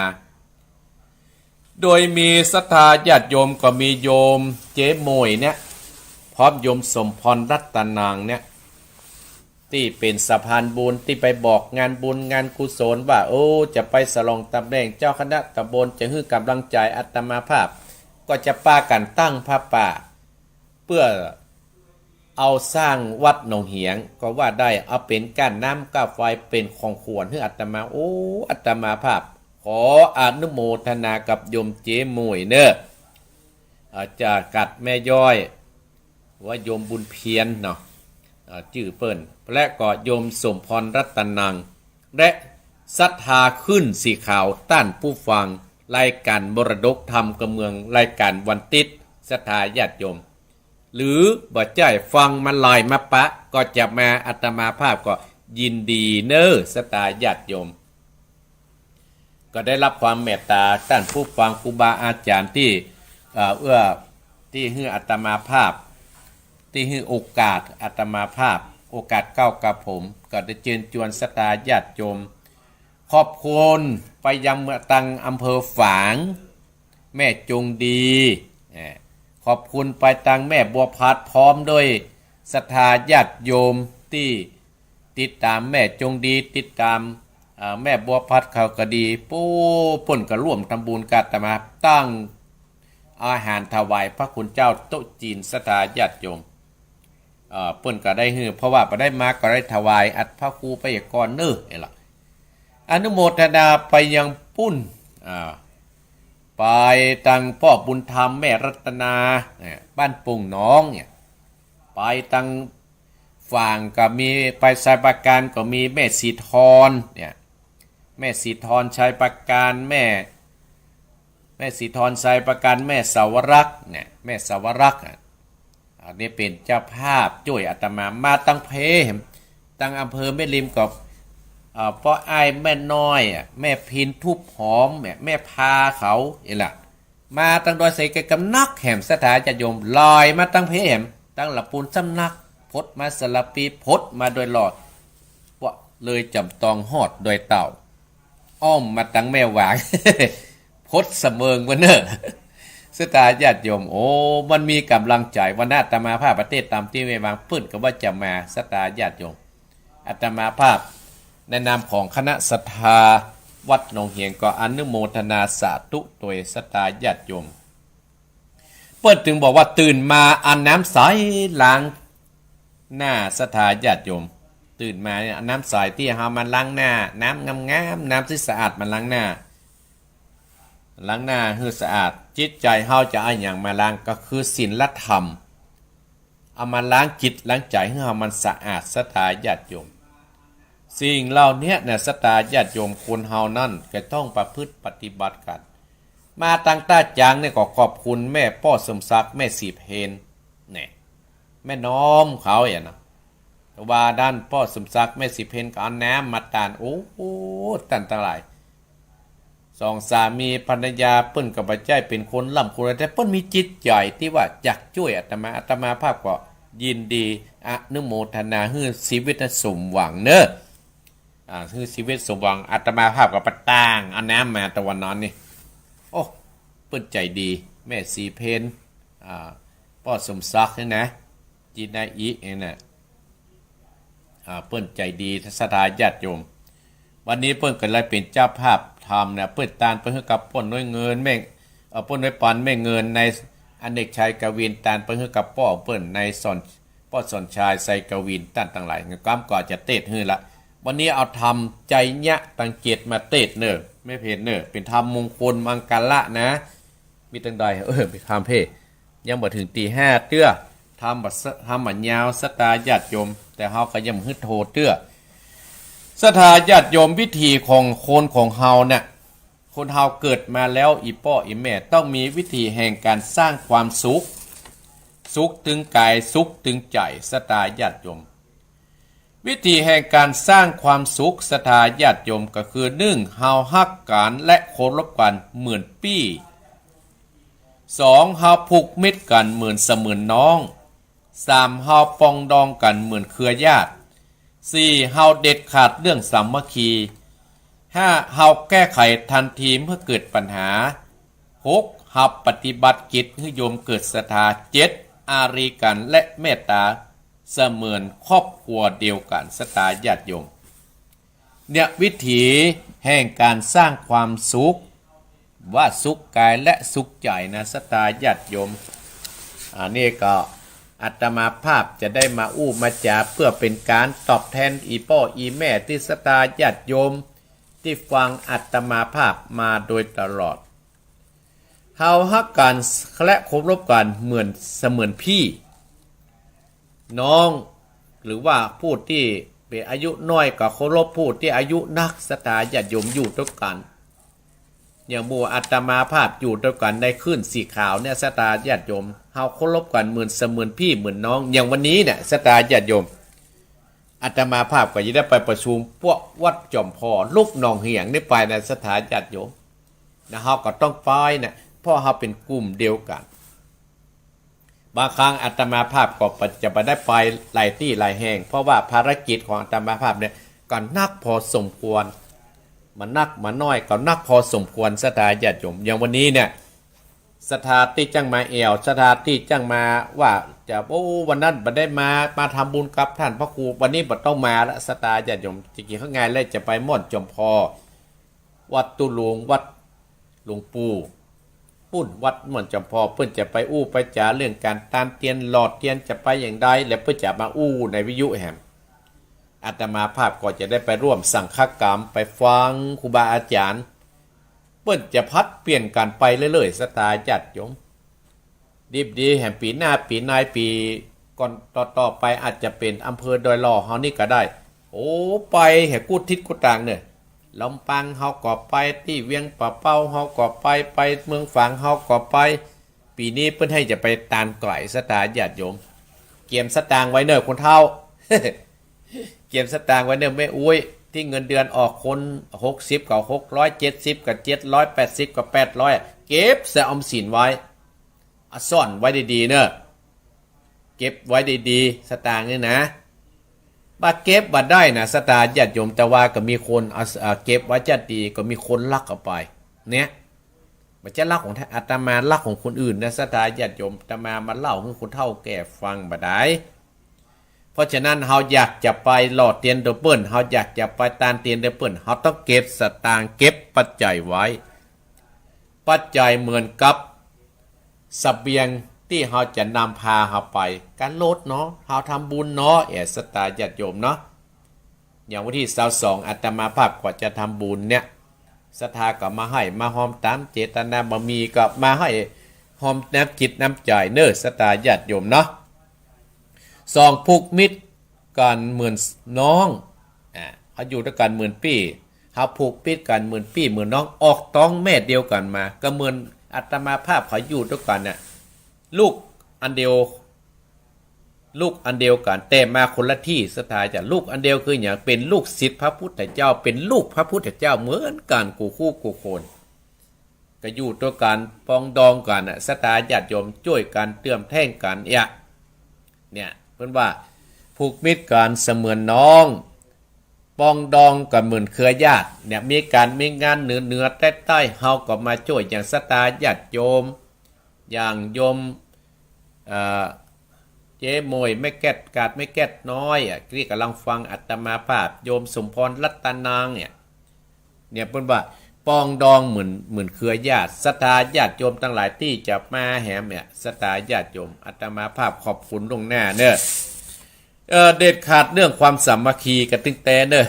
[SPEAKER 1] โดยมีศรัทธาญาติโยมก็มีโยมเจ๊โมยเนี่ยพร้อมโยมสมพรรัตนางเนี่ยที่เป็นสะพานบุญที่ไปบอกงานบุญงานกุศลว่าโอ้จะไปฉลองตำแหน่งเจ้าคณะตำบลจะให้กำลังใจอัตมาภาพก็จะป้ากันตั้งผ้าป่าเพื่อเอาสร้างวัดหนองเหียงก็ว่าได้เอาเป็นก้านน้ำก้าไฟเป็นของขวัญให้อัตมาโอ้อัตมาภาพขออนุโมทนากับโยมเจ๊มวยเนอะจะกัดแม่ย้อยว่าโยมบุญเพียรเนาะชื่อเปิ้นและก็โยมสมพรรัตนังและศรัทธาขึ้นสีขาวต้านผู้ฟังรายการมรดกธรรมกับเมืองรายการวันติดศรัทธาญาติโยมหรือบ่ใจฟังมันลอยมาปะก็จะมาอัตมาภาพก็ยินดีเนอศรัทธาญาติโยมก็ได้รับความเมตตาต้านผู้ฟังครูบาอาจารย์ที่เอื้อที่ให้อัตมาภาพที่ให้โอกาสอัตมาภาพโอกาสเก้ากับผมก็ได้เชิญชวนศรัทธาญาติโยมขอบคุณไปยังเมืองตังอำเภอฝางแม่จงดีขอบคุณไปตังแม่บัวพัดพร้อมด้วยศรัทธาญาติโยมที่ติดตามแม่จงดีติดตามแม่บัวพัดเขาก็ดีปู้ป่นก็ร่วมทำบุญกัตมาตั้งอาหารถวายพระคุณเจ้าโต๊ะจีนศรัทธาญาติโยมเปิ้นก็ได้ฮือเพราะว่าไปได้มาก็ได้ถวายอัดพระครูไปก่อนเน้อนี่ล่ะอนุโมทนาไปยังปุ้นไปตังพ่อบุญธรรมแม่รัตนาบ้านปุ่งน้องเนี่ยไปตังฝั่งก็มีไปสายประการก็มีแม่สีทรเนี่ยแม่สีทรชัยประการแม่สีทรชัยประการแม่สาวรักษ์เนี่ยแม่สาวรักษ์อันนี้เป็นเจ้าภาพช่วยอาตมาตั้งเพตั้งอำเภอแม่ริมกับพ่อไอ้แม่น้อยแม่พินทุบหอมแม่พาเขาเอล่ะมาตั้งโดยใส่กำนักแห่มสถานจะโยมลอยมาตั้งเพแห่มตั้งหลับปูนสำนักพดมาสลับปีพดมาโดยหลอดว่าเลยจำตองหอดโดยเต่าอ้อมมาตั้งแม่หวาง พดเสมิงวันเนอสตาญาติโยมโอ้มันมีกำลังใจวันอาตมาภาพประเทศตามที่ไม่วางพื้นก็ว่าจะมาสตาญาติโยมอาตมาภาพในนามของคณะศรัทธาวัดหนองเหียงก็อนุโมทนาสาธุโดยสตาญาติโยมเปิดถึงบอกว่าตื่นมาอาบน้ำใสล้างหน้าศรัทธาญาติโยมตื่นมาเนี่ยน้ำใสที่เฮามันล้างหน้าน้ำงามๆน้ำที่สะอาดมันล้างหน้าให้สะอาดจิตใจเฮาจะเอาอย่างมาล้างก็คือศีลธรรมเอามาล้างจิตล้างใจให้เฮามันสะอาดศรัทธาญาติโยมสิ่งเหล่านี้เนี่ยศรัทธาญาติโยมคนเฮานั่นก็ต้องประพฤติปฏิบัติกันมาตั้งต้าจางเนี่ยก็ขอบคุณแม่พ่อสมศักดิ์แม่สีเพนเนี่ยแม่น้อมเขาอย่างนะว่าด้านพ่อสมศักดิ์แม่สีเพนก็เอาน้ำมาตานโอ้โหตันตรายสองสามีภรรยาเปิ้นกับปัจจัยเป็นคนล่ำคนแต่เปิ้นมีจิตใจที่ว่าอยากช่วยอาตมาภาพก็ยินดีอนุโมทนาให้ชีวิตสมหวังเนอะคือชีวิตสมหวังอาตมาภาพกับปะตางเอาน้ำมาตะวันนอนนี่โอ้เปิ้นใจดีแม่สีเพนพ่อสมศักดิ์นี่นะจีนาอีเนี่ยนะเปิ้นใจดีทัศดาญาติโยมวันนี้เปิ้นก็เลยเป็นเจ้าภาพทำเนี่ยเปิ้นตานไปให้กับป้นด้วยเงินแม่ป้นด้วยปันแม่เงินในอเนกชัยกวินตานไปให้กับป้อเปิ้นในสอนชายไซกวินตั้นต่างหลายกำก่อจะเตะฮือละ วันนี้เอาทำใจเนี้ยตังเกตมาเตดเนอะไม่เพจเนอะเป็นธรรมมงคลมังกรละนะมีตั้งใดไปทำเพศยังบ่ถึงตีห้าเตื้อทำบัดยาวสตาญาติโยมแต่เฮาก็ยังฮึดโทเตื้อสถาญาติโยมวิธีของคนของเฮาเนี่ยคนเฮาเกิดมาแล้วอีป้ออีแม่ต้องมีวิธีแห่งการสร้างความสุขถึงกายสุขถึงใจสถาญาติโยมวิธีแห่งการสร้างความสุขสถาญาติโยมก็คือ1เฮาฮักกันและเคารพกันเหมือนปี้2เฮาผูกมิตรกันเหมือนเสมือนน้อง3เฮาปองดองกันเหมือนเครือญาติ4เฮาเด็ดขาดเรื่องสามัคคี5เฮาแก้ไขทันทีเมื่อเกิดปัญหา6เฮาปฏิบัติกิจให้โยมเกิดศรัทธา7อารีกันและเมตตาเสมือนครอบครัวเดียวกันสถาญาติโยมเนี่ยวิถีแห่งการสร้างความสุขว่าสุขกายและสุขใจนะสถาญาติโยมอันนี้ก็อาตมาภาพจะได้มาอู้มาจาเพื่อเป็นการตอบแทนอีพ่ออีแม่ที่สถาญาติโยมที่ฟังอาตมาภาพมาโดยตลอดเฮาฮักกันและเคารพกันเหมือนเสมือนพี่น้องหรือว่าผู้ที่เป็นอายุน้อยก็เคารพผู้ที่อายุนักสถาญาติโยมอยู่ด้วยกันอย่างหมู่อาตมาภาพอยู่ด้วยกันได้ขึ้นสีขาวเนี่ยสถาญาติโยมเฮาเคารพกันเหมือนเสมือนพี่เหมือนน้องอย่างวันนี้เนี่ยสถาญาติโยมอาตมาภาพก็จะได้ไปประชุมพวกวัดจอมพอลูกหนองเหียงนี่ไปในสถาญาติโยมนะเฮาก็ต้องไปเนี่ยเพราะเฮาเป็นกลุ่มเดียวกันบางครั้งอาตมาภาพก็จะไปได้ไปหลายที่หลายแห่งเพราะว่าภารกิจของอาตมาภาพเนี่ยก็นักพอสมควรมันนักมันน้อยก็นักพอสมควรสถาญาติโยมอย่างวันนี้เนี่ยสถาที่จังมาสถาที่จังมาว่าจะวันนั้นบัดได้มาทำบุญกับท่านพระครูวันนี้บัดต้องมาละสถาญาติโยมจริงๆข้างไงเลยจะไปม่อนจอมพอวัดตุหลวงวัดหลวงปู่ปุ้นวัดม่อนจอมพอเพื่อนจะไปอู้ไปจ่าเรื่องการตามเตียนหลอดเตียนจะไปอย่างใดและเพื่อจะมาอู้ในวิทยุแห่งอาตมาภาพก็จะได้ไปร่วมสังฆกรรมไปฟังครูบาอาจารย์เปิ้นจะพัดเปลี่ยนกันไปเรื่อยๆสตาญาติโยมดีแห่งปีหน้าปีนายปีก่อนต่อไปอาจจะเป็นอำเภอดอยหล่อเฮานี่ก็ได้โอ้ไปแห่กู้ทิศกู้ต่างเนี่ยลำปางเฮาก็ไปที่เวียงป่าเป้าเฮาก็ไปเมืองฝางเฮาก็ไปปีนี้เปิ้นให้จะไปตานไกลสตาญาติโยมเกียมสตางไว้เนอะคนเฒ่า เก็บสตางค์ไว้เนี่ยไม่อุ้ยที่เงินเดือนออกคน60กับ670กับ780กับ800เก็บใส่ออมสินไว้ซ่อนไว้ดีๆเนอะเก็บไว้ดีๆสตางค์นี่นะบัดเก็บบัดได้นะสตางค์ญาติโยมแต่ว่าก็มีคนเก็บไว้จัดดีก็มีคนลักเอาไปเนี่ยมันจะลักของอาตมาลักของคนอื่นนะสตางค์ญาติโยมอาตมาเล่าให้คนเฒ่าแก่ฟังบัดได้เพราะฉะนั้นเฮาอยากจะไปหลอดเตียนเดเปิ้ลเฮาอยากจะไปตานเตียนเดเปิ้ลเฮาต้องเก็บสตางค์เก็บปัจจัยไว้ปัจจัยเหมือนกับเสบียงที่เฮาจะนำพาเฮาไปการลดเนาะเฮาทำบุญเนาะสตาญาติโยมเนาะอย่างวันที่22อาตมาภาพก็จะทำบุญเนี่ยศรัทธาก็มาให้มาหอมตามเจตนาบ่มีก็มาให้หอมน้ำจิตน้ำใจเน้อสตาญาติโยมเนาะสองผูกมิตรกันเหมือนน้องเขาอยู่ด้วยกันเหมือนปี้เขาผูกมิตรกันเหมือนปี้เหมือนน้องออกต้องแม่เดียวกันมาก็เหมือนอาตมาภาพเขาอยู่ด้วยกันน่ะลูกอันเดียวกันแต่มาคนละที่สถาจะลูกอันเดียวคืออย่างเป็นลูกศิษย์พระพุทธเจ้าเป็นลูกพระพุทธเจ้าเหมือนกันกูคู่กูคนก็อยู่ด้วยกันปองดองกันน่ะสถาญาติโยมช่วยกันเติมแท่งกันเนี่ยเพิ่นว่าผูกมิตรกันเสมือนน้องปองดองกันเหมือนเครือญาติเนี่ยมีการมีงานเหนือใต้เฮาก็มาช่วยอย่างสตาญาติโยมอย่างโยมเจ๊มวยไม่แก้กาดไม่แก้น้อยที่กำลังฟังอาตมาภาพโยมสมพรรัตนางเนี่ยเพิ่นว่าปองดองเหมือนเครือญาติศรัทธาญาติโยมทั้งหลายที่จะมาแหมเนี่ยศรัทธาญาติโยมอาตมาภาพขอบคุณลงหน้าเนอะ เด็ดขาดเรื่องความสามัคคีกันตึงแต่เนอะ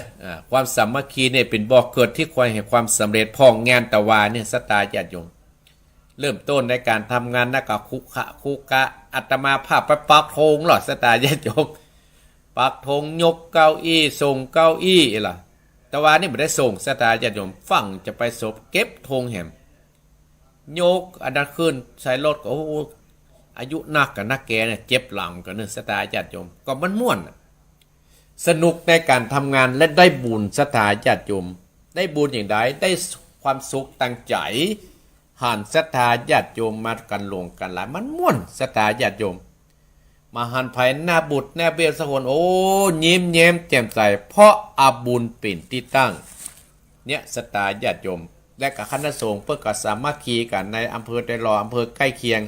[SPEAKER 1] ความสามัคคีเนี่ยเป็นบ่อเกิดที่ควายแห่งความสำเร็จพ่องงานตะวาเนี่ยสตาญาติโยมเริ่มต้นในการทำงานนักกับคุกะอัตมาภาพไปปักธงหรอสตาญาติโยมปักธงยกเก้าอี้ส่งเก้าอี้ล่ะตะวานี่ไม่ได้ส่งสตาญาติโยมฝั่งจะไปศพเก็บธงแหมยกอันนั้นขึ้นใส่รถก็อายุนักกับนักแกเนี่ยเจ็บหลังกันเนื้อสตาญาติโยมก็มันม่วนสนุกในการทำงานและได้บุญสตาญาติโยมได้บุญอย่างไรได้ความสุขตั้งใจหันศรัทธาญาติโยมมากันหลวงกันหลายมันม่วนศรัทธาญาติโยมมาหันภัยหน้าบุตรหน้าเบี้ยสกุลโอ้ยิ้มแย้มแจ่มใสเพราะอาบุญเป็นที่ตั้งเนี่ยศรัทธาญาติโยมและกับคณะสงฆ์เพื่อกับสามัคคีกันในอำเภอไตรลออำเภอใกล้เคียง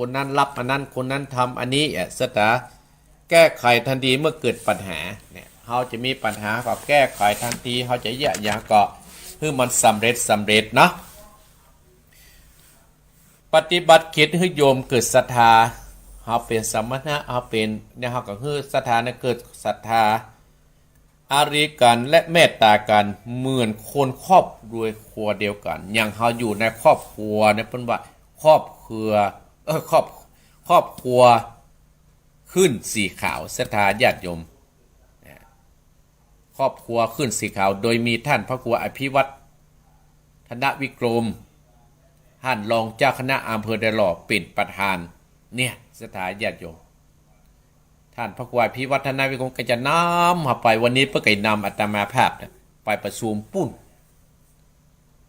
[SPEAKER 1] คนนั้นรับอันนั้นคนนั้นทำอันนี้ศรัทธาแก้ไขทันทีเมื่อเกิดปัญหาเนี่ยเขาจะมีปัญหาก็แก้ไขทันทีเขาจะแยกอย่างก็เพื่อมันสำเร็จเนาะปฏิบัติคิดให้โยมเกิดศรัทธาเขาเป็นสมณะเขาเป็นเนี่ยเขาก็คือศรัทธาเนี่ยเกิดศรัทธาอารีกันและเมตตากันเหมือนคนครอบรวยครัวเดียวกันอย่างเขาอยู่ในครอบครัวเนี่ยเป็นว่าครอบครัวครอบครัวขึ้นสีขาวศรัทธาญาติโยมครอบครัวขึ้นสีขาวโดยมีท่านพระครูอภิวัตธนวิกรมท่านรองเจ้าคณะอำเภอไดหล่อเป็นประธานเนี่ยศรัทธาญาติโยมท่านพระครูอภิวัตธนวิกรมก็จะนำมาไปวันนี้เพื่อไก่นำอาตมาภาพไปประชุมปุ้น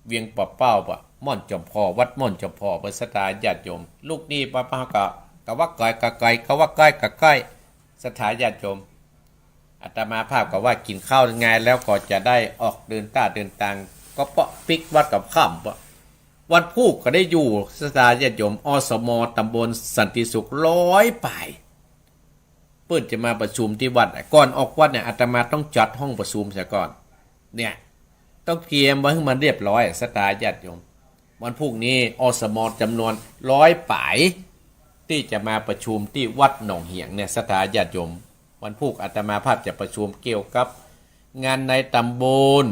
[SPEAKER 1] เวียงป่าเป้าปะม่อนจอมพอวัดม่อนจอมพอเพื่อศรัทธาญาติโยมลูกนี่ป้าก็ว่าไกลก็ว่าใกล้ศรัทธาญาติโยมอาตมาภาพก็ว่ากินข้าวไงแล้วก็จะได้ออกเดินต่างก็เปาะปิกวัดกับข้ามปะวันพูกก็ได้อยู่ศรัทธาญาติโยมอสมตำบลสันติสุข100 ป่ายเปิดจะมาประชุมที่วัดก่อนออกวัดเนี่ยอาตมาต้องจัดห้องประชุมเสียก่อนเนี่ยต้องเตรียมไว้ให้มันเรียบร้อยศรัทธาญาติโยมวันพรุ่งนี้อสมจำนวน100 ป่ายที่จะมาประชุมที่วัดหนองเหียงเนี่ยศรัทธาญาติโยมวันพุธอาตมาภาพจะประชุมเกี่ยวกับงานในตำบล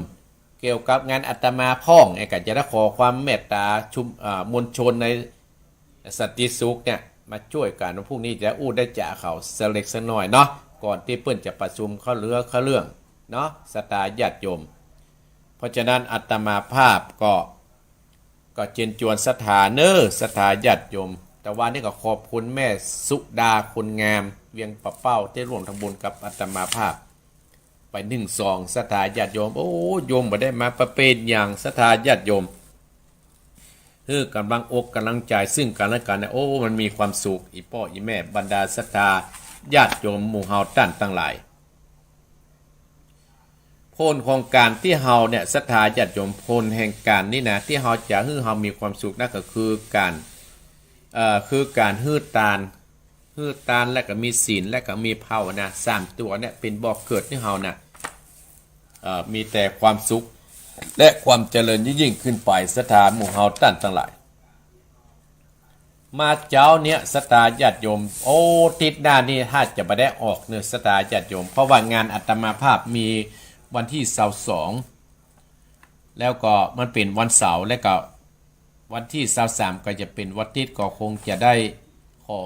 [SPEAKER 1] เกี่ยวกับงานอาตมาพ่องไอ้ก็จะได้ขอความเมตตามวลชนในสันติสุขเนี่ยมาช่วยกันวันพรุ่งนี้จะได้จ่าเขาเสล็กสักหน่อยเนาะก่อนที่เพื่อนจะประชุมเข้าเรื่องเนาะศรัทธาญาติโยมเพราะฉะนั้นอาตมาภาพก็เจนจวนศรัทธาเนอศรัทธาญาติโยมแต่ว่านี่ก็ขอบคุณแม่สุดาคุณงามเวียงป่าเป้าที่ร่วมทำบุญกับอาตมาภาพไป1 ซองศรัทธาญาติโยมโอ้โยมบ่ได้มาประเป็นอย่างศรัทธาญาติโยมกำลังอกกำลังใจซึ่งกันและกันเนี่ยโอ้มันมีความสุขอีพ่ออีแม่บรรดาศรัทธาญาติโยมหมู่เฮาตั้นทั้งหลายโพลของการที่เฮาเนี่ยศรัทธาญาติโยมโพลแห่งการนี่นะที่เฮาจะให้เฮามีความสุขนั่นก็คือการฮืดตาลและก็มีศีลและก็มีภาวนา3 ตัวเนี่ยเป็นบ่อเกิดที่เฮานะมีแต่ความสุขและความเจริญยิ่งขึ้นไปศรัทธาหมู่เฮาตั้นทั้งหลายมาเจ้าเนี่ยศรัทธาญาติโยมโอ้ติดหน้านี่ถ้าจะไม่ได้ออกเนื้อศรัทธาญาติโยมเพราะว่างานอาตมาภาพมีวันที่22แล้วก็มันเป็นวันเสาร์และก็วันที่23ก็จะเป็นวันอาทิตย์ก็คงจะได้ขอ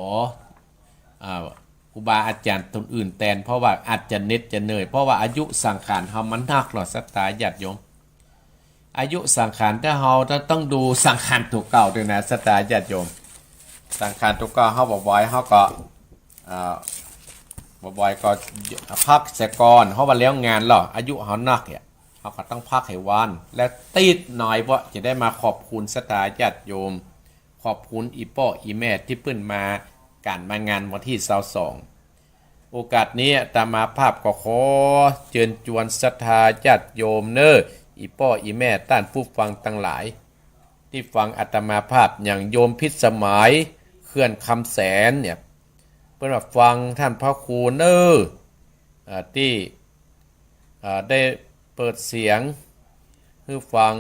[SPEAKER 1] ครูบาอาจารย์ตนอื่นแทนเพราะว่าอาจจะเหนื่อยเพราะว่าอายุสังขารเฮามันนักหรอศรัทธาญาติโยมอายุสังขารถ้าเฮาต้องดูสังขารตัวเก่าด้วยนะศรัทธาญาติโยมสังขารตัวเก่าเฮาบ่บ่อยเฮาก็พักเสียก่อนเฮาว่าแล้วงานหรออายุเฮานักเนี่ยเขาก็ต้องพักให้วันและติดหน่อยเพราะจะได้มาขอบคุณศรัทธาญาติโยมขอบคุณอีพ่ออีแม่ที่เพิ่นมาการมางานวันที่22โอกาสนี้อาตมาภาพก็ขอเชิญชวนศรัทธาญาติโยมเนออีพ่ออีแม่ท่านผู้ฟังทั้งหลายที่ฟังอาตมาภาพอย่างโยมพิสมัยเขื่อนคำแสนเนี่ยเพิ่นมาฟังท่านพระครูเนอที่ได้เปิดเสียงให้ฟัง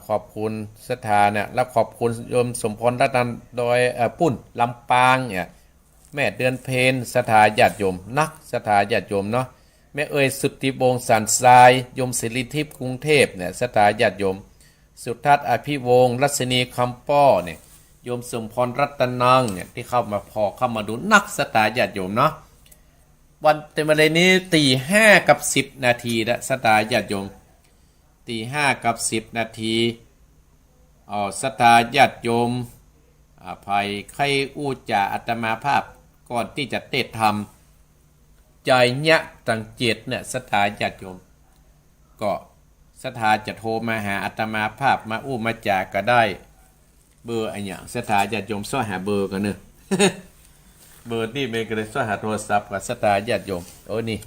[SPEAKER 1] ขอบคุณศรัทธาเนี่ยและขอบคุณโยมสมพรรัตนันโดยปุ้นลำปางเนี่ย แม่เดือนเพนสถาญาติโยมนักสถาญาติโยมเนาะแม่เอ่ยสุทธิวงศ์สันทรายยมศิริทิพย์กรุงเทพเนี่ยสถาญาติโยมสุทัศน์อภิวงศ์รัศนีคำป้อเนี่ยโยมสมพรรัตนังเนี่ยที่เข้ามาดูนักสถาญาติโยมเนาะวันเต็มวันนี้ตี 5 กับ 10 นาทีแล้วสถาญาติโยมตี 5 กับ 10 นาทีสถาญาติโยมภัยใครอู้จ่าอาตมาภาพก่อนที่จะเทศธรรมใจเนี้ยตังเจตเนี่ยสถาญาติโยมก็สถาจะโทรมาหาอาตมาภาพมาอู้มาจากก็ได้เบอร์อะไรอย่างสถาญาติโยมซ้อหาเบอร์กันเนอะ เบอร์นี่เมก็เลยซ้อหาโทรศัพท์กับสถาญาติโยมนี่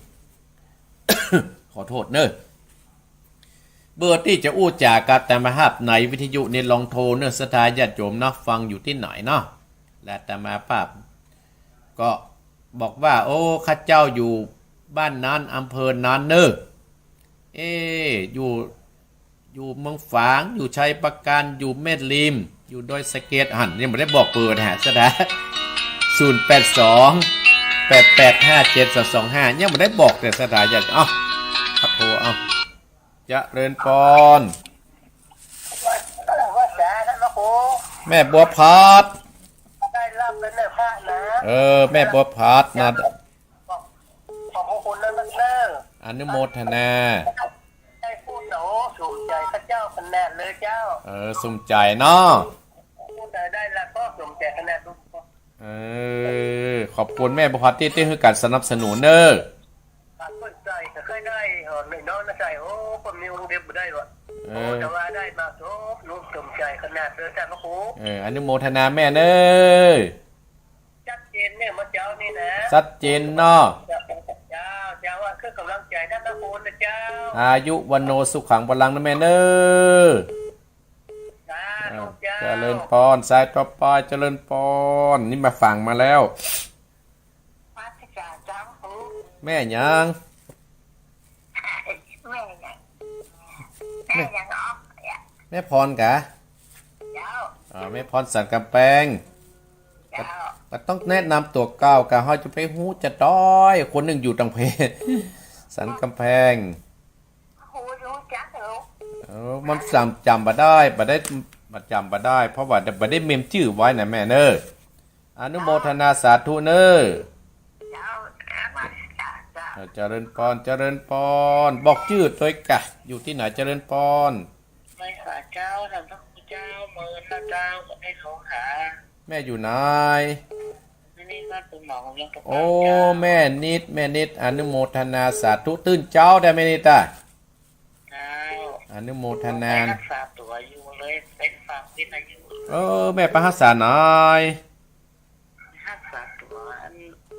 [SPEAKER 1] ขอโทษเนอะเบอร์ที่จะอู้จากกับอาตมาภาพในวิทยุนี่ลองโทรเนอะสถาญาติโยมเนาะฟังอยู่ที่ไหนเนาะและอาตมาภาพก็บอกว่าโอ้ข้าเจ้าอยู่บ้านนั้นอำเภอนั้นเนอะอยู่เมืองฝางอยู่ชัยประการอยู่แม่ริมอยู่ดอยสะเก็ดหันยังไม่ได้บอกเปิดฮะสถา082 885725ยังไม่ได้บอกแต่สถาญาติครับโทรจะเริญปอนแม่บัวพัด
[SPEAKER 2] ได้รับเป็นเนื้อผ้านะ
[SPEAKER 1] แม่บัวพัดนะ
[SPEAKER 2] ขอบคุณนั่นเนอ
[SPEAKER 1] อนุโมทนา
[SPEAKER 2] ได้พูดหนูสุ่มใจข้าเจ้าคะแนนเลยเจ้า
[SPEAKER 1] สุ่มใจเนาะ
[SPEAKER 2] พูดได้แล้วก็สุ่มใจคะแนนทุก
[SPEAKER 1] ขอบคุณแม่บัวพัดที่ให้การสนับสนุนเนอะ
[SPEAKER 2] คนใจเคยได้หนึ่งน้องนะใจโอ้คนมีวงเดียบได้หรอแต่ว่าได้มาโอ้ลูกสุ่มใจคะแนนเลยแต่พระครู
[SPEAKER 1] อนุโมทนาแม่เนอะ
[SPEAKER 2] ชัดเจนเนี่ยมาเจ้านี่นะ
[SPEAKER 1] ชัดเจนเนาะ
[SPEAKER 2] เจ้าว่าคือกำลังใจท่านพระครูนะเจ้า
[SPEAKER 1] อายุวันโนสุขังพลังนะแม่เนอะเจริญพรสายต่อไปเจริญพรนี่มาฟังมาแล้วแม่ยังแม่พรกะแม่พรสันกำแพงก็ต้องแนะนำตัวเก่ากะเขาจะไปหูจะด้อยคนหนึ่งอยู่ตังเพสันกำแพงมันจำมาได้มาจำมาได้เพราะว่าไม่ได้เมมชื่อไว้นะแม่เนออนุโมทนาสาธุเนอเจริญพรเจริญพรบอกชื่อตัวกะอยู่ที่ไหนเจริญพร
[SPEAKER 2] ไม่หาเจ้าท่านพระคุณเจ้าเมินนะเจ้าก็ให้เขาหา
[SPEAKER 1] แม่อยู่ไหน
[SPEAKER 2] นี่ก็เป็นหมอของยัง
[SPEAKER 1] โอ้แม่นิดอนุโมทนาสาธุตื่นเจ้าได้ไหมนิตาอนุโมทนา
[SPEAKER 2] รักษาตัวอยู่เลยเป็นฟังวิทยุ
[SPEAKER 1] แม่ประหัสษาหน่อย
[SPEAKER 2] รักษาตัว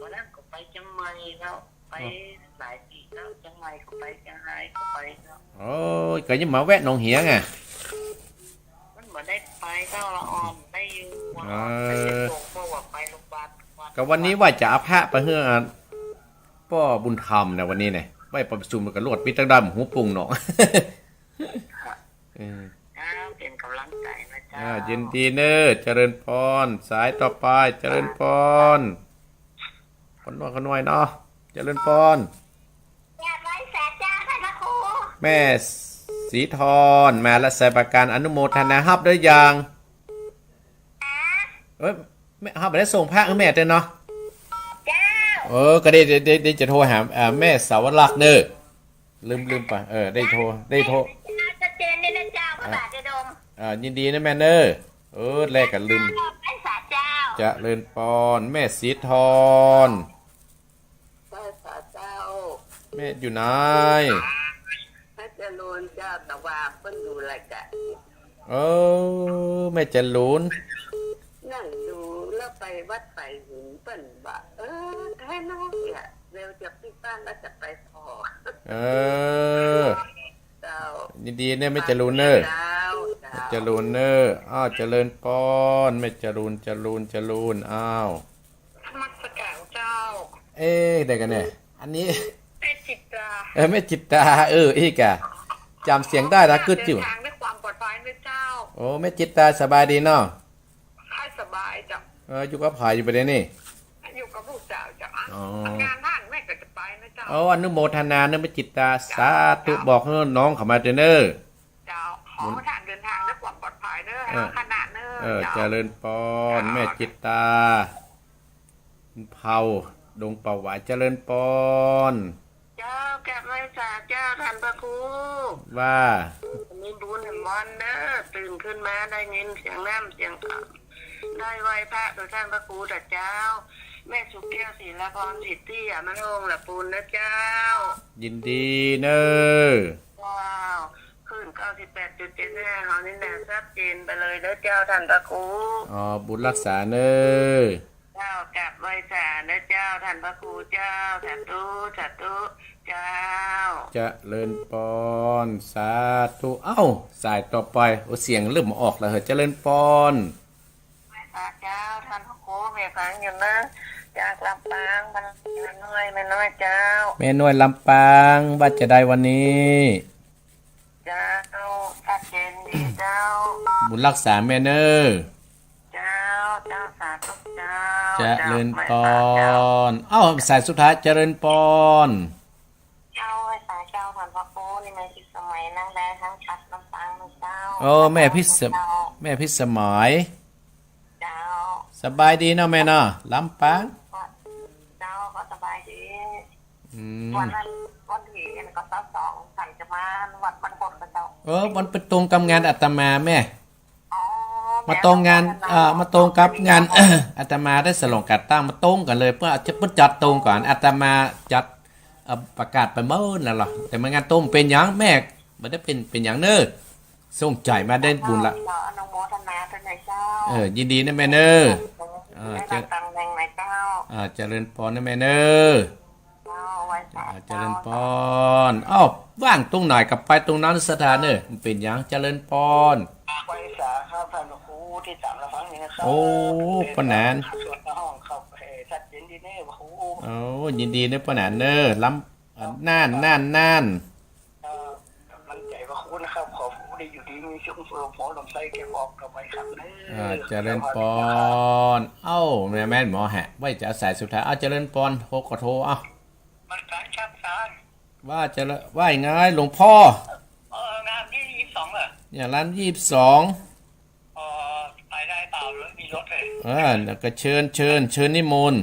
[SPEAKER 2] วันนั้นก็ไปจังไม่แล้วไปหลายปีแล้วจังไม่ก็ไปจังไห้ก็ไปแล้ว
[SPEAKER 1] ก็ยังมาแวะหนองเหียงไง
[SPEAKER 2] มันเหมือนได้ไปเจ้าละอ่อนได้อยู่ไปส่งพ่อว่าไปโรงพยาบาล
[SPEAKER 1] ก็วันนี้ว่าจะเอาพระไปเฮือพ่อบุญธรรมนะวันนี้เนี่ยไปประชุมกับรวดปิดตั้งดำหูปุ่งเนาะ
[SPEAKER 2] เป็นกำลังใจนะจ๊ะ
[SPEAKER 1] ยินดีเนอเจริญพรสายต่อไปเจริญพรคนน้อยเนาะเจริญพรแม่สีทรมาและใส่ประการอนุโมทนาฮับด้วยยังแม่ฮับได้ส่งพระให้แม่เต้นเนาะก็ได้จะโทรหาแม่สาวรักษ์เนอลืมไปได้โทร
[SPEAKER 2] ชัดเจนนี่นะเจ้าพระบาทจะดม
[SPEAKER 1] ยินดีนะแม่เนอแรกกันลืมจะเลินปอนแม่สีทรแม่อยู่ไหน
[SPEAKER 2] พระเจริญเจ้าตะวันเพิ่นดูอะไรกัน
[SPEAKER 1] แม่จะลุ้น
[SPEAKER 2] นั่งดูแล้วไปวัดไปหินเปิ้นบ่ให้น้องเนี่ยเร็วจากที่บ้านแล้วจะไปพอ
[SPEAKER 1] ยินดีเนี่ยไม่จะลุ้นเนอจะลุ้นเนอเจริญปอนไม่จะลุ้นอ้าว
[SPEAKER 2] มัสการเจ้า
[SPEAKER 1] ได้กันเนี่ยอันนี้
[SPEAKER 2] แม่จิตตา
[SPEAKER 1] แม่จิตตาอีกอะจำเสียงได้ละกึดอยู่
[SPEAKER 2] ทางด้วยความปลอดภัยนะเจ้า
[SPEAKER 1] แม่จิตตาสบายดีเนาะ
[SPEAKER 2] สบายจ้ะ
[SPEAKER 1] อยู่กับผายอยู่ไปเลยนี่
[SPEAKER 2] อยู่กับ
[SPEAKER 1] อ๋อ
[SPEAKER 2] ทำงานท่านแม่ก็จะไปนะเจ้า
[SPEAKER 1] เอาอนุโมทนาเนื้อจิตตาสาธุบอกให้น้องเขามาเด้อ
[SPEAKER 2] เจ้าขอท่านเดินทางด้วยความปลอดภัยเนอะ
[SPEAKER 1] เออ
[SPEAKER 2] ขนาดเนอะ
[SPEAKER 1] เจริญปอนแม่จิตตาเผาดงเป่าหวายเจริญปอน
[SPEAKER 2] เจ้าแก้ไม่สาเจ้าท่านพระครู
[SPEAKER 1] ว่า
[SPEAKER 2] มีบุญเห็นมอนเนอะตื่นขึ้นมาได้ยินเสียงน้ำเสียงธรรมได้ไหวพระโดยท่านพระครูแต่เจ้า แม่สุขแก้วศิลพรสิทธิอ่ะมันองค์ละปูนนะเจ้า
[SPEAKER 1] ยินดีเนอ
[SPEAKER 2] ว้าวขึ้น98.75เขานี่แน่ชัดเจนไปเลยนะเจ้าท่านพระครู
[SPEAKER 1] อ๋อบุญรักษาเนอ
[SPEAKER 2] เจ้ากลับไหวสานะเจ้าท่านพระครูเจ้าสาธุสาธุเจ้า
[SPEAKER 1] เจริญปอนสาธุเอ้าสายต่อไปโอ้เสียงเริ่มออกแล้วเหรอเจริญปอน
[SPEAKER 2] พระเจ้าท่านพระครูแม่ฟังอยู่นะจากลำปางมันไม่น้อยเจ้า
[SPEAKER 1] แม่น้อยลำปางว่าจะได้วันนี้
[SPEAKER 2] เจ้าชัดเจนดีเจ้า
[SPEAKER 1] บุญรักษาแม่เนอ
[SPEAKER 2] เจ้าเจ้าสาธุเจ้า
[SPEAKER 1] เจริญปอนเอ้าสายสุดท้ายเจริญปอน
[SPEAKER 2] เจ้าไอ้สาเจ้าท่านพระครูนี่มันคิดสมัยนั่งได้ทั้งปัดลำปางนะเจ้า
[SPEAKER 1] โอ้แม่พิสมัย
[SPEAKER 2] เจ้า
[SPEAKER 1] สบายดีเนาะแม่เนาะลำปาง
[SPEAKER 2] เจ้าก็สบายดี
[SPEAKER 1] อื
[SPEAKER 2] วั
[SPEAKER 1] ม
[SPEAKER 2] นนั้นวันที่ก็ตั้งสองฉันจะมาวัดบรรพตกับเจ้า
[SPEAKER 1] มันเป็นตรงกับงานอาตมาแม่
[SPEAKER 2] อ๋อ
[SPEAKER 1] มาตรงงานมาตรงกับงาน อาตมาได้สลองกัดตั้งมาตรงกันเลยเพื่อจะเพิ่งจัดตรงก่อนอาตมาจัดประกาศไปเมื่อแล้วหรอแต่มางานตรงเป็นหยังแม่ไม่ได้เป็นหยังเนอส่งใจมาได้บุญละ
[SPEAKER 2] เจ้าอนุโมทนาท่านนายเจ้า
[SPEAKER 1] ยินดีนะแม่เนอ
[SPEAKER 2] ได้รับตำแหน่งนายเจ้า
[SPEAKER 1] เจริญปอนนะแม่เนอ
[SPEAKER 2] เจ้าไว้สา
[SPEAKER 1] เจริญปอนอ้าวว่างตรงไหนกับไปตรงนั้นสถานเนอมันเป็นหยังเจริญปอน
[SPEAKER 2] ไว้สาครับท่านครูที่ตามเราฟังนี่นะครับ
[SPEAKER 1] โอ้ปนาน
[SPEAKER 2] ส่วนห้องเขาชัดเจนดีแน่ครู
[SPEAKER 1] โอ้ยินดีนะปนานเนอล้ำน่าน
[SPEAKER 2] มันใจว่าครูนะครับขอครูได้อยู่ดีมีช่วงฝึกหมอลำไส้แกบอกกับไว้ครับ
[SPEAKER 1] เจริญปอนเอ้าแม่หมอฮะไว้จะสายสุดท้ายเจริญปอนโทรก็โทร
[SPEAKER 2] มันสายชักสาร
[SPEAKER 1] ว่าจะว่ายังไงหลวงพ่อง
[SPEAKER 2] านที่22เหรอ
[SPEAKER 1] อย่างร้าน22
[SPEAKER 2] ไปได้เปล่าหรือมีรถเลย
[SPEAKER 1] แล้วก็เชิญนิมนต์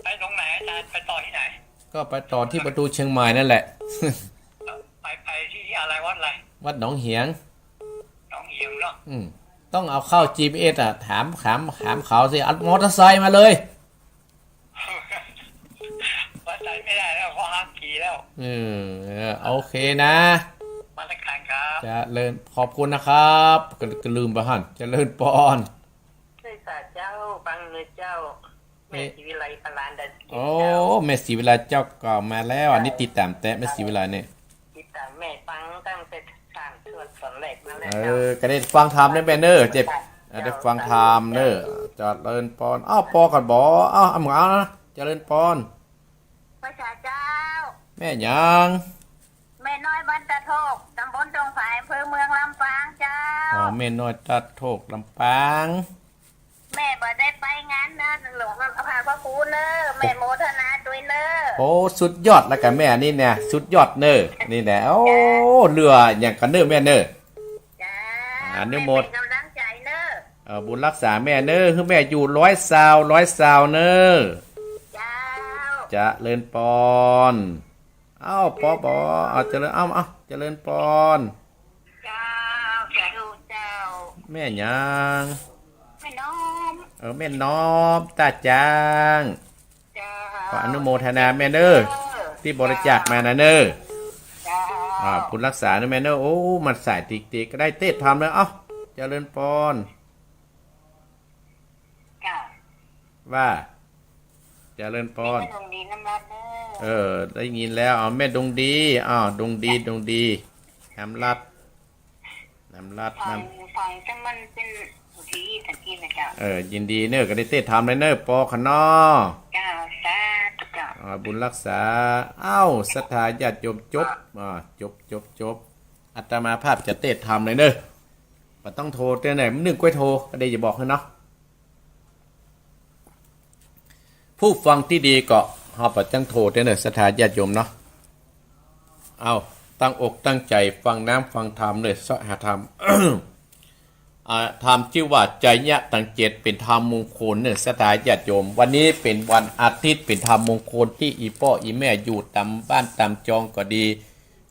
[SPEAKER 2] ไปตรงไหนอาจารย์ไปต่อที่ไหน
[SPEAKER 1] ก็ไปต่อที่ประตูเชียงใหม่นั่นแหละ
[SPEAKER 2] ไปที่อะไรวัดอะไร
[SPEAKER 1] วัดหนองเหียง
[SPEAKER 2] น้องเหี่ยมเนาะ
[SPEAKER 1] ต้องเอาเข้า GPS ถามเขาสิเอามอเตอร์ไซค์มาเลย
[SPEAKER 2] วัดใจไม่ได้แล้วเพราะห้ามขี่แล้ว
[SPEAKER 1] โอเคนะ
[SPEAKER 2] มาตรการครับ
[SPEAKER 1] จะเลินขอบคุณนะครับก็ลืมไปหันจะเลินปอน
[SPEAKER 2] ช่วยสาเจ้าฟังเลยเจ้าแม่ชีวิไลพลานดัน
[SPEAKER 1] โอ้แม่ศรีเวลาเจ้าก็มาแล้วอันนี้ติดตามแต่แม่ศรีเวลาเนี่ย
[SPEAKER 2] ติดตามแม่ฟังตั้งแต่สร้างส่วนสอนเหล็กนั่นแหละ
[SPEAKER 1] ก็ได้ฟังธรรมได้แบนเนอร์เจ็บได้ฟังธรรมเนอร์จะเลินปอนปอกันบเอาหมึงเอานะจะเลินปอน
[SPEAKER 2] พระเจ้า
[SPEAKER 1] แม่ยัง
[SPEAKER 2] แม่น้อยบันตะโทกตำบลตรงฝายอำเภอเมืองลำปางเจ้า
[SPEAKER 1] แม่น้อยตัดโทกลำปาง
[SPEAKER 2] แม่บ่ได้ไปงานนะหลวงพระพระครูเนอแม่โมทนาด้วยเนอ
[SPEAKER 1] โอ้สุดยอดแล้วกันแม่นี่เนี่ยสุดยอดเนอนี่แหละโอ้เรืออย่างกันเนอแม่เนอ
[SPEAKER 2] จ้า
[SPEAKER 1] อนุโมท
[SPEAKER 2] เป็นกำลังใจเนอ
[SPEAKER 1] บุญรักษาแม่เนอคือแม่อยู่100 ซาวเนอ
[SPEAKER 2] เจ้า
[SPEAKER 1] จะเลินปอนปอเอาเจริญเอาเจริญปอน
[SPEAKER 2] เจ้าแกดูเจ้า
[SPEAKER 1] แม่ยัง
[SPEAKER 2] แม่น้อม
[SPEAKER 1] แม่น้อมตาจาง
[SPEAKER 2] เจ้า
[SPEAKER 1] ขออนุโมทนาแม่เนอที่บริจาคมานะเนอ
[SPEAKER 2] เจ้า
[SPEAKER 1] บุญรักษานะแม่เนอโอ้มันสายติ๊กก็ได้เต้ทำแล้วเจริญปอน
[SPEAKER 2] เจ้า
[SPEAKER 1] ว่าเจริญปอน
[SPEAKER 2] แม่ดวงดีน้ำรัดเนอ
[SPEAKER 1] ได้ยินแล้วแม่ดงดีดงดีน้ำรัดน้ำ
[SPEAKER 2] ฟังแต่มันเป็นสีตะกี้นะเจ้า
[SPEAKER 1] ยินดีเนอก็ได้เต้ทำเลยเนอปอขนอ
[SPEAKER 2] เจ้าสาธุเจ้า
[SPEAKER 1] บุญรักษาศรัทธาญาติโยมจบอาตมาภาพจะเต้ทำเลยเนอมันต้องโทรเต้ไหนมัน1 กล้วยโทรก็ได้อย่าบอกให้เนาะ ผู้ฟังที่ดีก็เฮาประจังโทษเด้อเนอะสถานญาติโยมเนาะเอาตั้งอกตั้งใจฟังน้ำฟังธรรมเลยสหธรรม ธรรมชื่อว่าใจยะตังเจตเป็นธรรมมงคลเนี่ยสถานญาติโยมวันนี้เป็นวันอาทิตย์เป็นธรรมมงคลที่อีพ่ออีแม่อยู่ตามบ้านตามจองก็ดี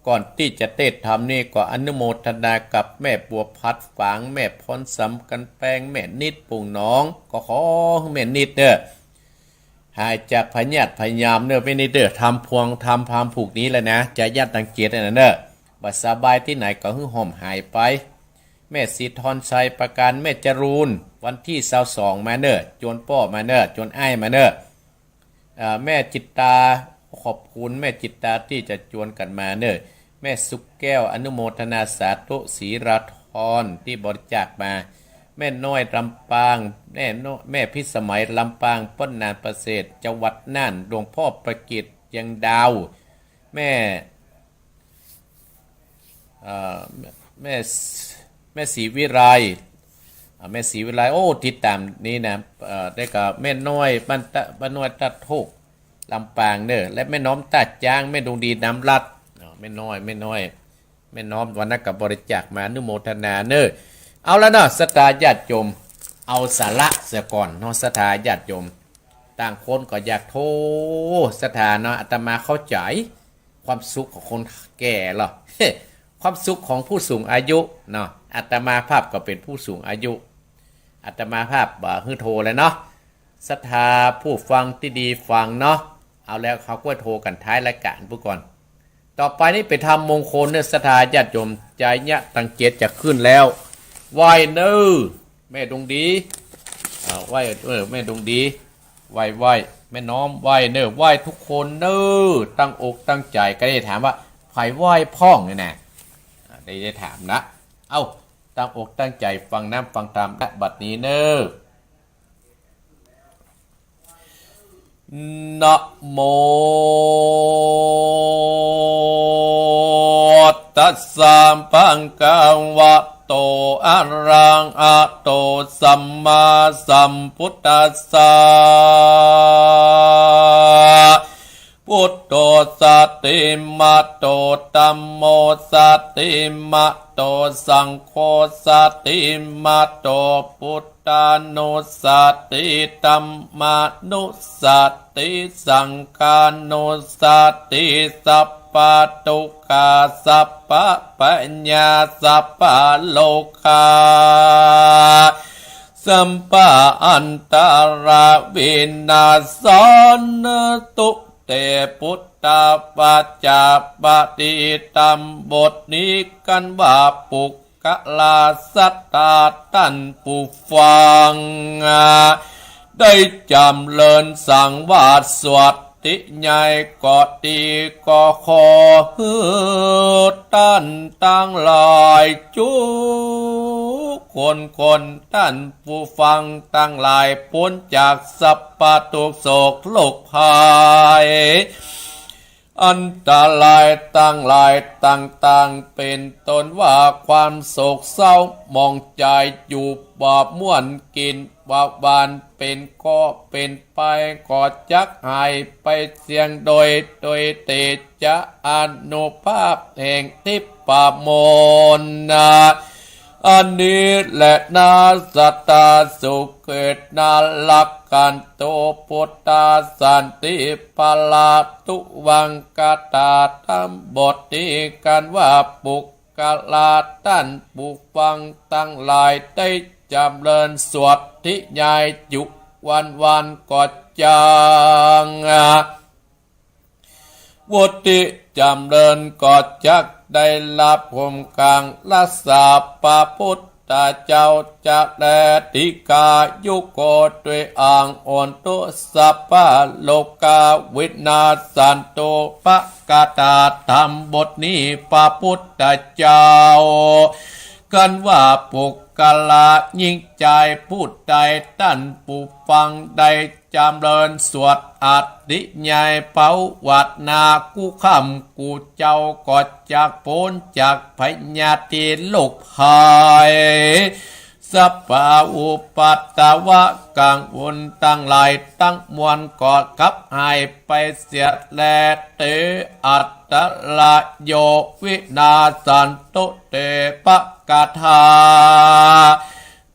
[SPEAKER 1] ก่อนที่จะเทศธรรมนี่ก็อนุโมทนากับแม่บัวพัดฝางแม่พรสำกันแปลงแม่นิดปุ่งน้องก็ขอแม่นิดเด้อหายจากพญาติพยายามเด้อไม่นิดเด้อทำพวงทำพามผูกนี้แล้วนะใจญาติตังเจตนั่นเด้อบัดสบายที่ไหนก็หึ่ห่มหายไปแม่สีทอนชัยประการแม่จรูนวันที่22มาเนอะจวนป้อมาเนอะจวนอ้ายมาเนอะแม่จิตตาขอบคุณแม่จิตตาที่จะจวนกันมาเนอะแม่สุกแก้วอนุโมทนาสาธุศรีราธรที่บริจาคมาแม่น้อยลำปางแม่พิสมัยลำปางป้นนานประเสริฐจังหวัดน่านหลวงพ่อประกิตยังดาวแม่แม่ศรีวิไลแม่ศรีวิไลโอ้ติดตามนี่นะได้กับแม่น้อยบ้านน้อยตัดทุกลำปางเนอะและแม่น้อมตัดจ้างแม่ดวงดีน้ำรัดแม่น้อยแม่น้อมวันนั้นกับบริจาคมาอนุโมทนาเนอะเอาแล้วเนาะสถาญาติโยมเอาสาระเสียก่อนเนาะสถาญาติโยมต่างคนก็อยากโทสถานะอาตมาเข้าใจความสุขของคนแก่หรอ ความสุขของผู้สูงอายุเนาะอาตมาภาพก็เป็นผู้สูงอายุอาตมาภาพฮือโทรเลยเนาะศรัทธาผู้ฟังที่ดีฟังเนาะเอาแล้วเขาก็โทรกันท้ายรายการผู้ก่อนต่อไปนี้ไปทำมงคลเนี่ยศรัทธาญาติโยมใจเนี้ยตังเกตจะขึ้นแล้วไหวเนอแม่ดวงดีไหวแม่ดวงดีไหวแม่น้อมไหวเนอไหวทุกคนเนอตั้งอกตั้งใจก็ได้ถามว่าใครไหวพ่องเนี่ยนะได้ถามนะเอาตั้งอกตั้งใจฟังน้ำฟังธรรมณบัดนี้เนอนะโมตัสสะภะคะวะโตอะระหะโตสัมมาสัมพุทธัสสะพุทโธสัตติมะโตธัมโมสัตติมะโตสังโฆสัตติมะโตพุทธานุสัตติธัมมานุสัตติสังฆานุสัตติสัพพะทุกขาสัพพะปัญญาสัพพะโลกาสัมปะอันตราวินาศนตุเตพุทธปัจจาปฏิธรรมบทนี้กันว่าปุกกะลาสัตตาท่านผู้ฟังได้จำเลินสั่งวาดสวดติใหญ่ก็ตีก็ขอท่านตั้งหลายจุคนท่านผู้ฟังตั้งหลายพ้นจากสัพพะทุกโศกโรคภัยอันตรายตั้งหลายต่างๆเป็นต้นว่าความโศกเศร้ามองใจอยู่บ่ม่วนกินบ่บานเป็นก็เป็นไปก็จักหายไปเสียงโดยเตจะอนุภาพแห่งทิพปมนนาอันนี้แหละนาสัตตาสุเกตนาลักกันโตพุทธาสันติปลาตุวังกตาธรรมบทที่กันว่าปุกกะลาท่านผู้ฟังตั้งหลายได้จำเริญสวดที่ยายจุวันกอดจางวุติจำเริญกอดจักได้รับหมกลางรักษาพระพุทธเจ้าจะแลติกายุโกด้วยอ่างอ่อนตุสัพพะโลกาวินาสันโตปะกาตาธรรมบทนี้พระพุทธเจ้ากันว่าปุกกะลายิ่งใจพูดใดท่านผู้ฟังใดจำเริญสวดอัตติใหญ่เป้าวัดนากูคำกูเจ้าก็จากพ้นจากพญาธิโลกภัยส สัพพาอุปัตตวะกังวลตั้งหลายตั้งมวลกอดกับหายไปเสียแลเตอัตตละโยวินาสันตุเตปะกะทา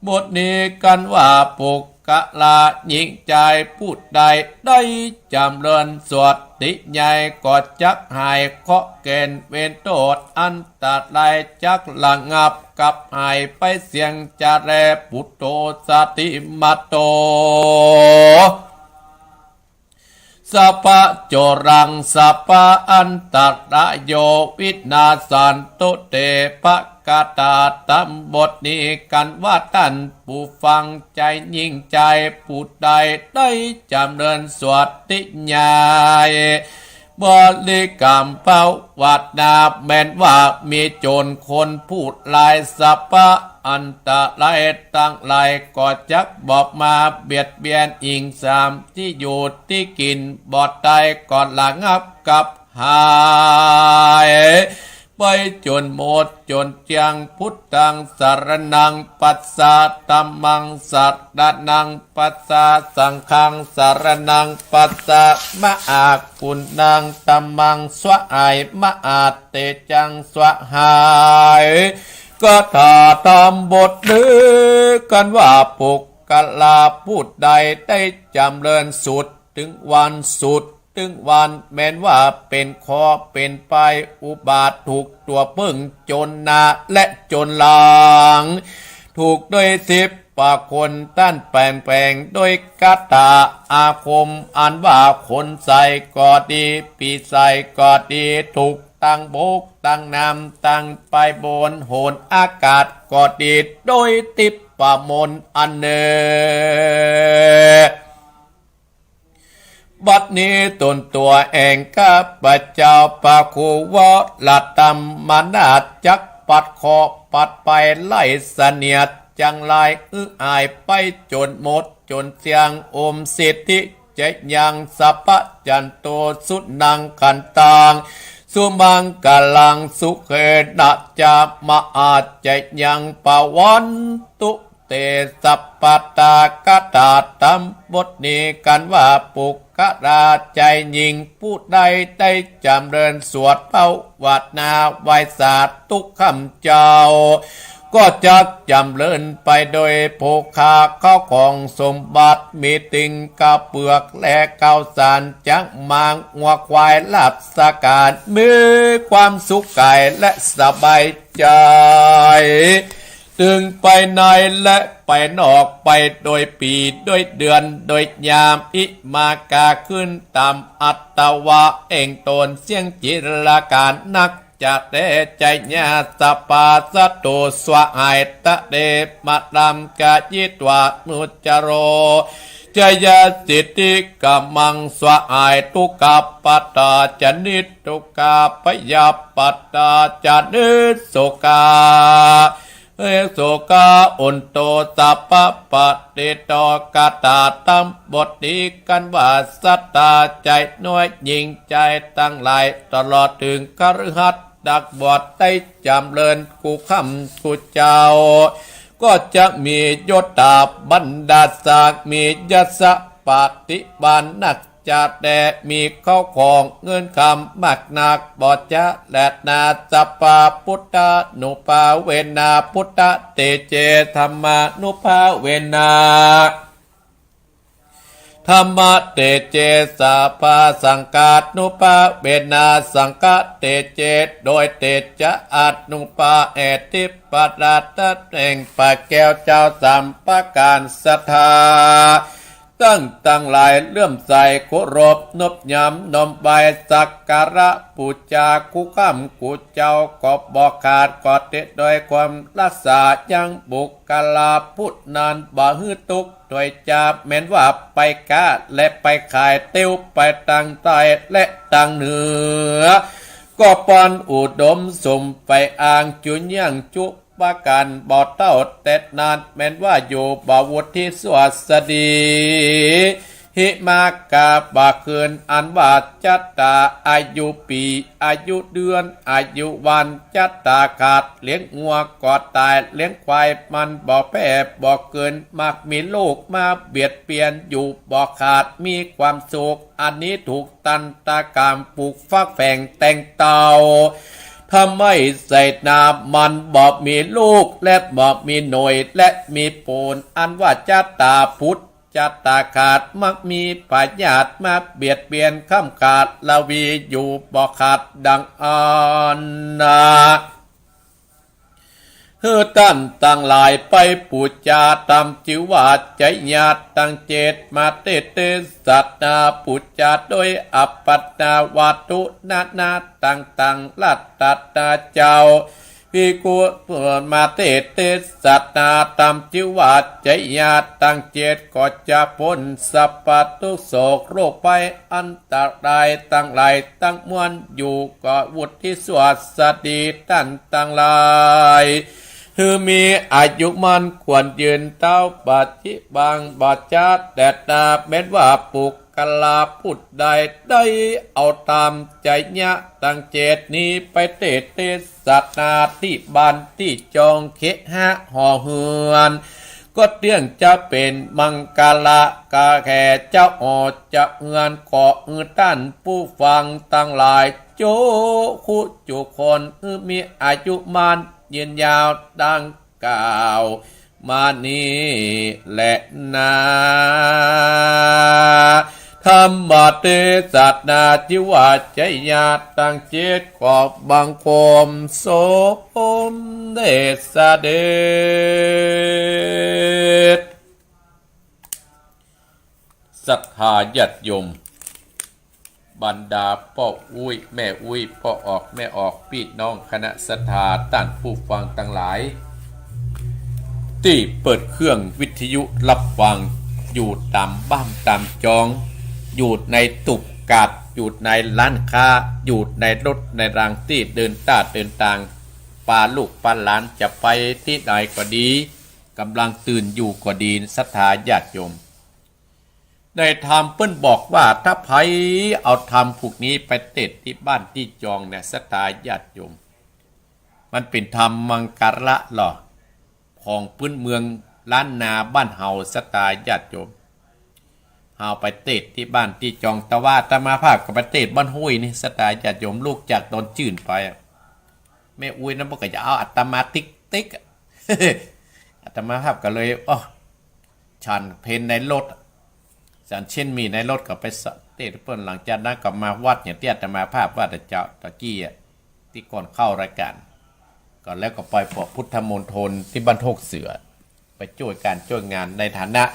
[SPEAKER 1] บทนี้กันว่าปุกกะลาหญิงใจพูดใดได้จำเริญสวดติใหญ่กอดจักหายเคาะเกณฑ์เวนโทษอันตัดไลจักระงับกับหายไปเสียงจาแรปุตโตสติมาโตสัพพะโจรังสัพพะอันตระโยวินาสันตุเตปะกาตาตัมบทนี้กันว่าท่านผู้ฟังใจยิ่งใจผู้ใดได้จำเริญสวดติญาณบริกรรมภาวนาแม้นว่ามีโจรคนพูดลายสัพพะอันตรายตั้งหลายก็จักบอกมาเบียดเบียนอิงสามที่อยู่ที่กินบอดใดก่อนหลังงับกับหายไปจนหมดจนเจียงพุทธังสารนังปัสสะธัมมังสารนังปัสสะสังฆังสารนังปัสสะมะอากุณนังธัมมังสวะอายมะอาเตจังสวะหายก็ถ้าตามบทนี้กันว่าปุกกะลาพูดใดได้จำเริญสุดถึงวันสุดถึงวันแม้นว่าเป็นคอเป็นไปอุบาทถูกตัวพึ่งจนนาและจนหลังถูกด้วยสิบปากคนต้านแปลงโดยกาตาอาคมอันว่าคนใส่ก็ดีปีใส่ก็ดีถูกตั้งบกตั้งน้ำตั้งไปบนโหนอากาศก็ดีโดยติปปะมนอันเนบัดนี้ตนตัวเองข้าพเจ้าปาคูวะละตัมมานาจักปัดคอปัดไปไล่เสนียดจังลายอายไปจนหมดจนเสียงอมสิทธิเจยังสัพพจันโตสุนังขันตังสุมังกลังสุเขนะจามาอาจเจยังปวันตุเตสัพปตากตาตัมบทนี้กันว่าปุกกะราใจยิงผู้ใดได้จำเริญสวดภาวนาไหว้สาธุคำเจ้าก็จักจำเริญไปโดยโภคาเข้าของสมบัติมีติงกะเปลือกและข้าวสารจักมางงัวควายหลับสกาดมีความสุขกายและสบายใจตึงไปในและไปนอกไปโดยปีโดยเดือนโดยยามอิมากาขึ้นตามอัตตวะเองตนเสียงจิรการนักจะเตใจญาสปาสตุสวะหายตะเดมาดำกายิตวะมุจโรจยสิทธิกามังสวะหายทุกขปัตตาจนิทุกขปยาปัตตาจนิโสกาโสกาอุนโตสัพพะปฏิโตกาตาตัมบทนี้กันว่าสัตตาใจน้อยยิ่งใจตั้งหลายตลอดถึงคฤหัสถ์ดักบวชได้จำเริญกูคำกูเจ้าก็จะมียศตาบรรดาศักดิ์มียศปฏิบัตินักจะแต่มีเข้าของเงินคำมากนักบอดจะและนาสปาพุทธานุภาเวนาพุทธเตเจธรรมานุภาเวนาธรรมะเตเจสาภาสังกานุภาเวนาสังกะเตเจโดยเตจะอัตนุภาเอติปรัตตะแห่งปะแก้วเจ้าสัมปการศรัทธาตั้งหลายเลื่อมใสเคารพนบยำนมใบสักการะปูจาคุคำกูเจ้าก็บอกขาดกอดเด็ดโดยความรักษายังบุกกลาพุทธนานบ่ฮือตุกโดยจาแม้นว่าไปกาและไปขายเติ้วไปตังใต้และตังเหนือก็ปอนอุดมสมไปอ่างจุนยังจุว่าการบ่อเต้าแต่นานแม้นว่าอยู่บ่วุฒิสวัสดีเห หิมากาบาเกินอันว่าจัตตาอายุปีอายุเดือนอายุวันจัตตาขาดเลี้ยงงัวกอดตายเลี้ยงควายมันบ่แพ้บ่เกินมักมีโลกมาเบียดเบียนอยู่บ่ขาดมีความสุขอันนี้ถูกตันตากามปลูกฟักแฝงแต่งเตาถ้าไม่ใส่นามันบ่มีลูกและบ่มีหน่วยและมีโปนอันว่าจัตตาพุทธจัตตาขาดมักมีพยาธิมาเบียดเบียนข้ามขาดละวีอยู่บ่ขาดดังอันนาเฮือตั้นตั้งหลายไปปูจาตามจิวาใจญาติตั้งเจตมาเตเตสัตนาปูจาโดยอัปปัตนาวาตุนานาตั้งลัตตตาเจ้าพิกุมาเตเตสัตนาตามจิวาใจญาติตั้งเจตก็จะพ้นสัพพทุกโศกโรคไปอันตรายตั้งหลายตั้งมวลอยู่ก็วุฒิสวัสดีตั้นตั้งหลายคือมีอายุมันควรยืนเต้าปัจจิบังบัจจัดแต่ตาแม้ว่าปุกกลาพุทธใดได้เอาตามใจญะตั้งเจตนี้ไปเตสัตนาที่บ้านที่จองเขหะห่อเฮือนก็เรื่องจะเป็นมังกาละกาแข่เจ้าออจะเฮือนเกาะตั้นผู้ฟังตั้งหลายโจคุจุคนมีอายุมันยืนยาวดังกล่าวมานี้แหละนาธรรมเตสัตนาจิวาใจญาตั้งเจตขอบังคมโสมเดชเดชศรัทธาญาติโยมบรรดาพ่ออุ้ยแม่อุ้ยพ่อออกแม่ออกพี่น้องคณะศรัทธาท่านผู้ฟังทั้งหลายที่เปิดเครื่องวิทยุรับฟังอยู่ตามบ้านตามจองอยู่ในตุกกาดอยู่ในร้านค้าอยู่ในรถในรางที่เดินต่างปาลูกปาหลานจะไปที่ไหนก็ดีกำลังตื่นอยู่ก็ดีศรัทธาญาติโยมในธรรมเปิ้นบอกว่าถ้าไผเอาธรรมพวกนี้ไปเทศที่บ้านที่จองเนี่ยศรัทธาญาติโยมมันเป็นธรรมมังกรละหรอของพื้นเมืองล้านนาบ้านเฮาศรัทธาญาติโยมเฮาไปเทศที่บ้านที่จองแต่ว่าอาตมาภาพกับไปเทศบ้านห้วยนี่ศรัทธาญาติโยมลูกจากตอนจื่นไปแม่อุ้ยนั้นบ่ก็จะเอาอาตมาติ๊กอาตมาภาพก็เลยฉันเพนในรถฉันเช่นมีในรถก็ไปเทศเพิ่นหลังจากนั้นก็มาวัดอย่างที่อาตมาภาพว่าแต่เจ้าตะกี้ที่ก่อนเข้ารายการก่อนแล้วก็ไปปอพุทธมณฑลที่บ้านโคกเสือไปช่วยการช่วยงานในฐานะ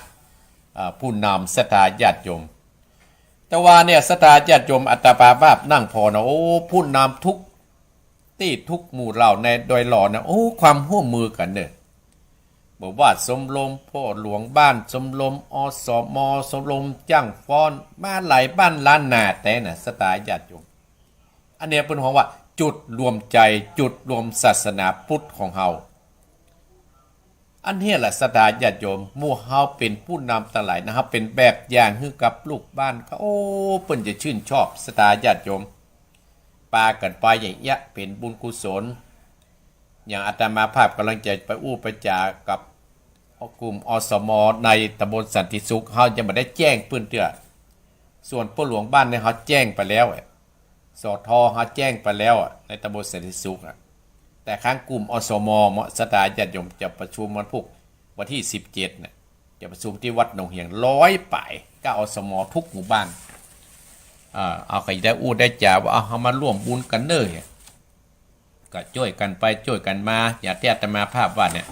[SPEAKER 1] ผู้นำศรัทธาญาติโยมแต่ว่าเนี่ยศรัทธาญาติโยมอาตมาภาพนั่งพอนะผู้นำทุกที่ทุกหมู่เหล่าในโดยหล่อนะความร่วมมือกันเนี่ยบอกว่าสมรมพ่อหลวงบ้านสมรมอสมสมรมจ้างฟ้อนมาหลายบ้านล้านนาแต่น่ะศรัทธาญาติโยมอันเนี้ยเป็นของว่าจุดรวมใจจุดรวมศาสนาพุทธของเฮาอันนี้แหละศรัทธาญาติโยมหมู่เฮาเป็นผู้นำทั้งหลายนะครับเป็นแบบอย่างให้กับลูกบ้านเขาเพิ่นจะชื่นชอบศรัทธาญาติโยมปากันไปอย่างเงี้ยเป็นบุญกุศลอย่างอาตมาภาพกำลังจะไปไปจากับกลุ่มอสมในตำบลสันติสุขเฮายังไม่ได้แจ้งเพิ่นเตื้อส่วนผู้หลวงบ้านเนี่ยเฮาแจ้งไปแล้วสทเฮาแจ้งไปแล้วในตำบลสันติสุขแต่ข้างกลุ่มอสมศรัทธาญาติโยมจะประชุมวันที่17เนี่ยจะประชุมที่วัดหนองเหียง100ป่ายก็อสมทุกหมู่บ้านเอาใครได้ได้จ่าว่าเอาเฮามาร่วมบุญกันเด้อก็ช่วยกันไปช่วยกันมาอย่าที่อาตมาภาพว่าเนี่ย